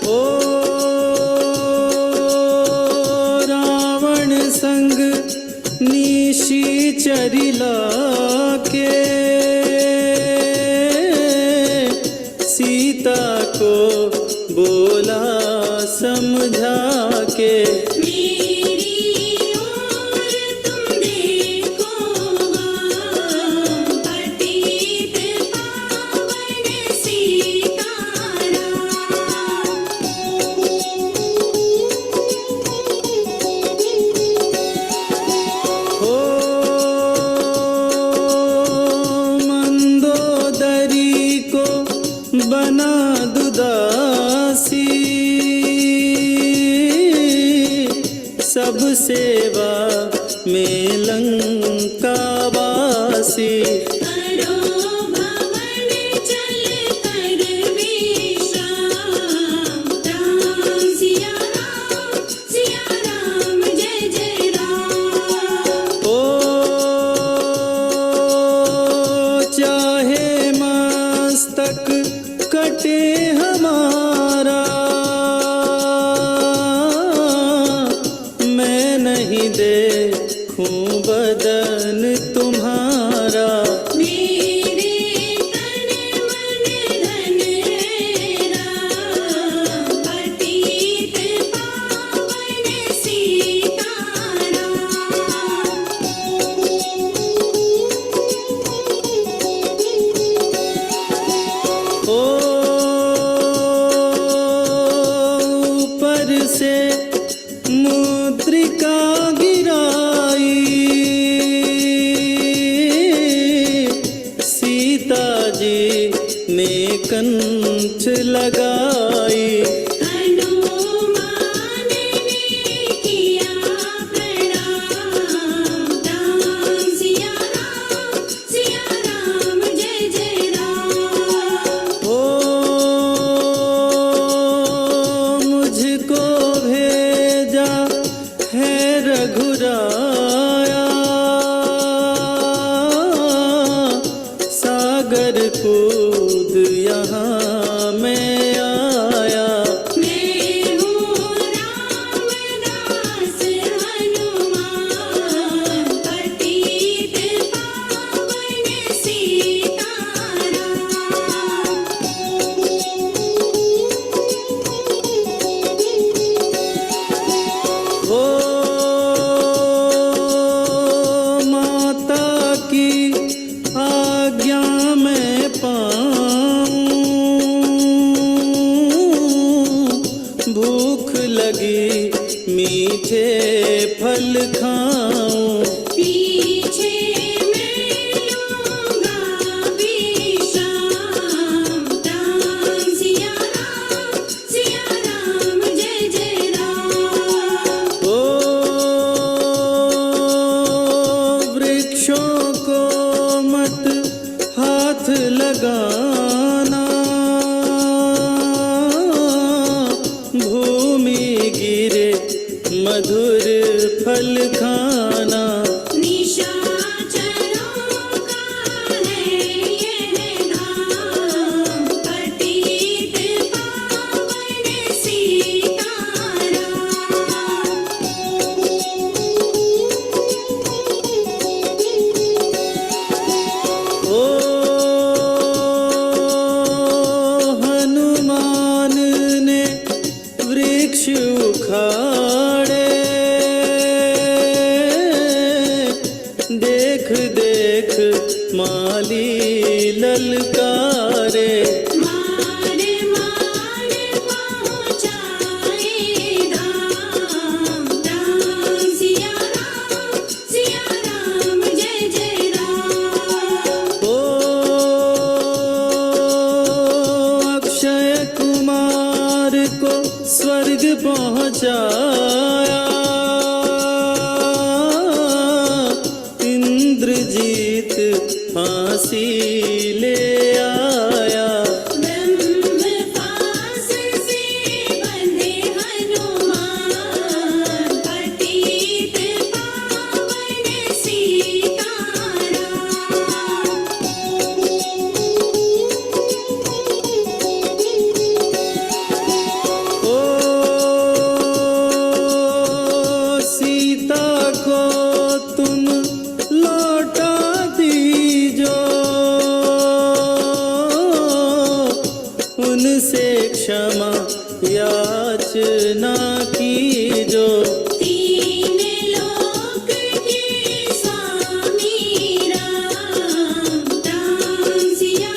ओ रावण संग निशिचरिला के सीता को बोला समझा के। मेरी ओर तुम देखो पतित पावन हो मंदोदरी को बना दुदासी, सब सेवा में लंकावासी। करो भवन चल कर विश्राम, राम सिया राम जय जय राम। ओ चाहे मस्तक कटे हमारा, मैं नहीं देखूं बदन तुम्हारा। मेरे तन मन धन राम, पतित पावन सीताराम। ओ ऊपर से मुद्रिका गिराई, सीता जी ने कंठ लगाई। हनुमान ने किया प्रणाम, राम सिया राम जय जय राम। ओ मुझको भेजा है रघुराया, सागर कूद यहाँ मैं आया। मैं हूँ रामदास हनुमान, पतित पावन सीताराम। ओ माता की आज्ञा मैं पाऊं, भूख लगी मीठे फल खाऊं। पीछे मैं लूँगा विश्राम, राम सिया राम जय जय राम। ओ वृक्षों को मत हाथ लगाना, भूमि गिरे मधुर फल खाना। निशाचरों का है यह धाम, पतित पावन सीताराम। ओ हनुमान ने वृक्ष उखाड़े, देख देख माली ललकारे। मार मार पहुँचाए धाम, राम सिया राम जय जय राम। ओ अक्षय कुमार को स्वर्ग पहुँचाया, इंद्रजीत फांसी ले आया। ब्रह्म से क्षमा याचना की जो तीन लोक के स्वामी राम राम सिया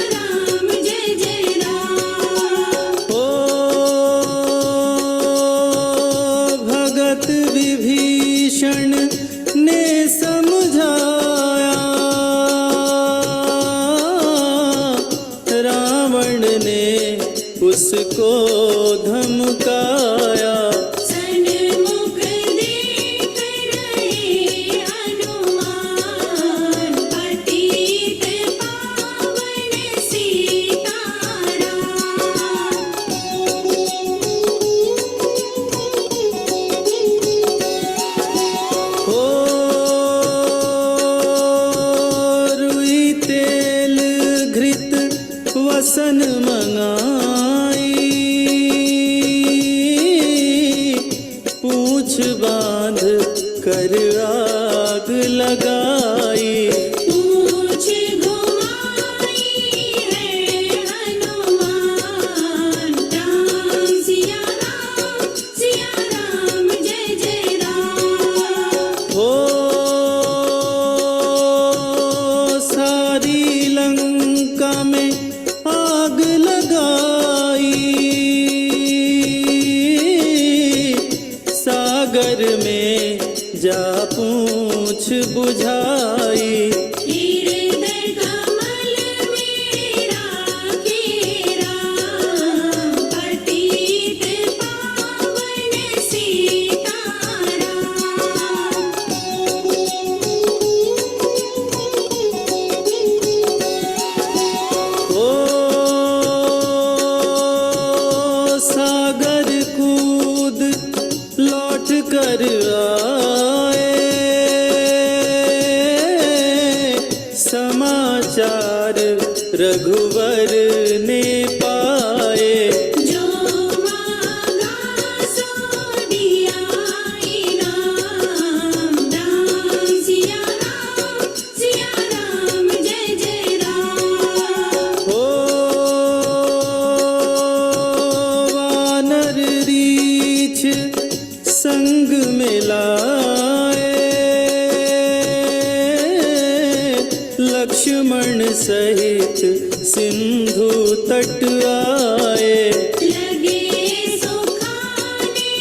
राम जय जय राम। ओ भगत विभीषण ने समझाया, रावण ने उसको धमकाया। सन्मुख देख रहे हनुमान, पतित पावन सीताराम। हो रुई तेल घृत वसन मंगाई, पूछ बांध कर आग लगाई। पूछ घुमाई है हनुमान, राम सिया राम जय जय राम। हो सारी लंका में आग लगाई, सागर में जा पूछ बुझाई। हृदय कमल में राखे राम, पतित पावन सीताराम। ओ सागर कूद लौट कर आए, समाचार रघुवर ने पाए। जो मांगा सो दिया इनाम, राम सिया राम जय जय राम। हो वानर रीछ संग मिलाए, लक्ष्मण सहित सिंधु तट आए। लगे सुखाने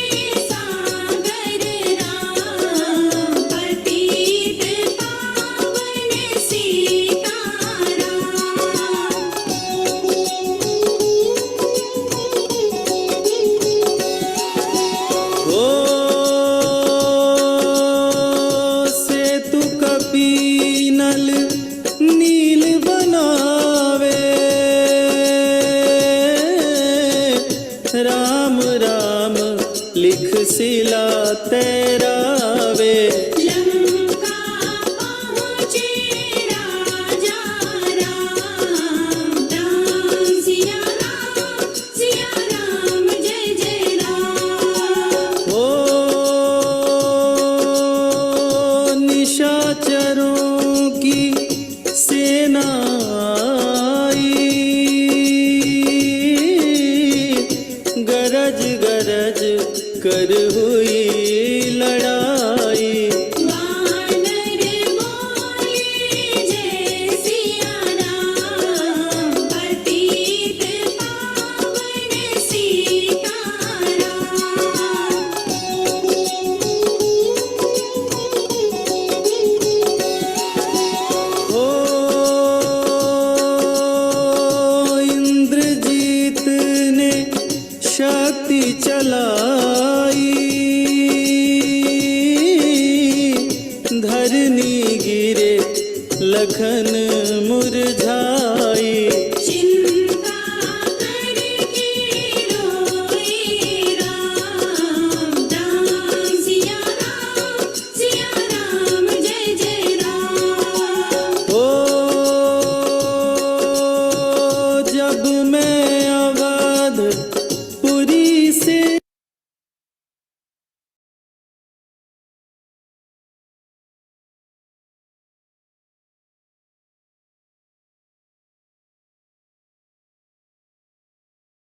सागर राम, पतित पावन सीताराम। हो सेतु कपीनल नील बनावे, राम राम लिख शिला तैरावे। लंका पहुँचे राजा राम, राम सिया राम जय जय राम। हो निशाचरों की सेना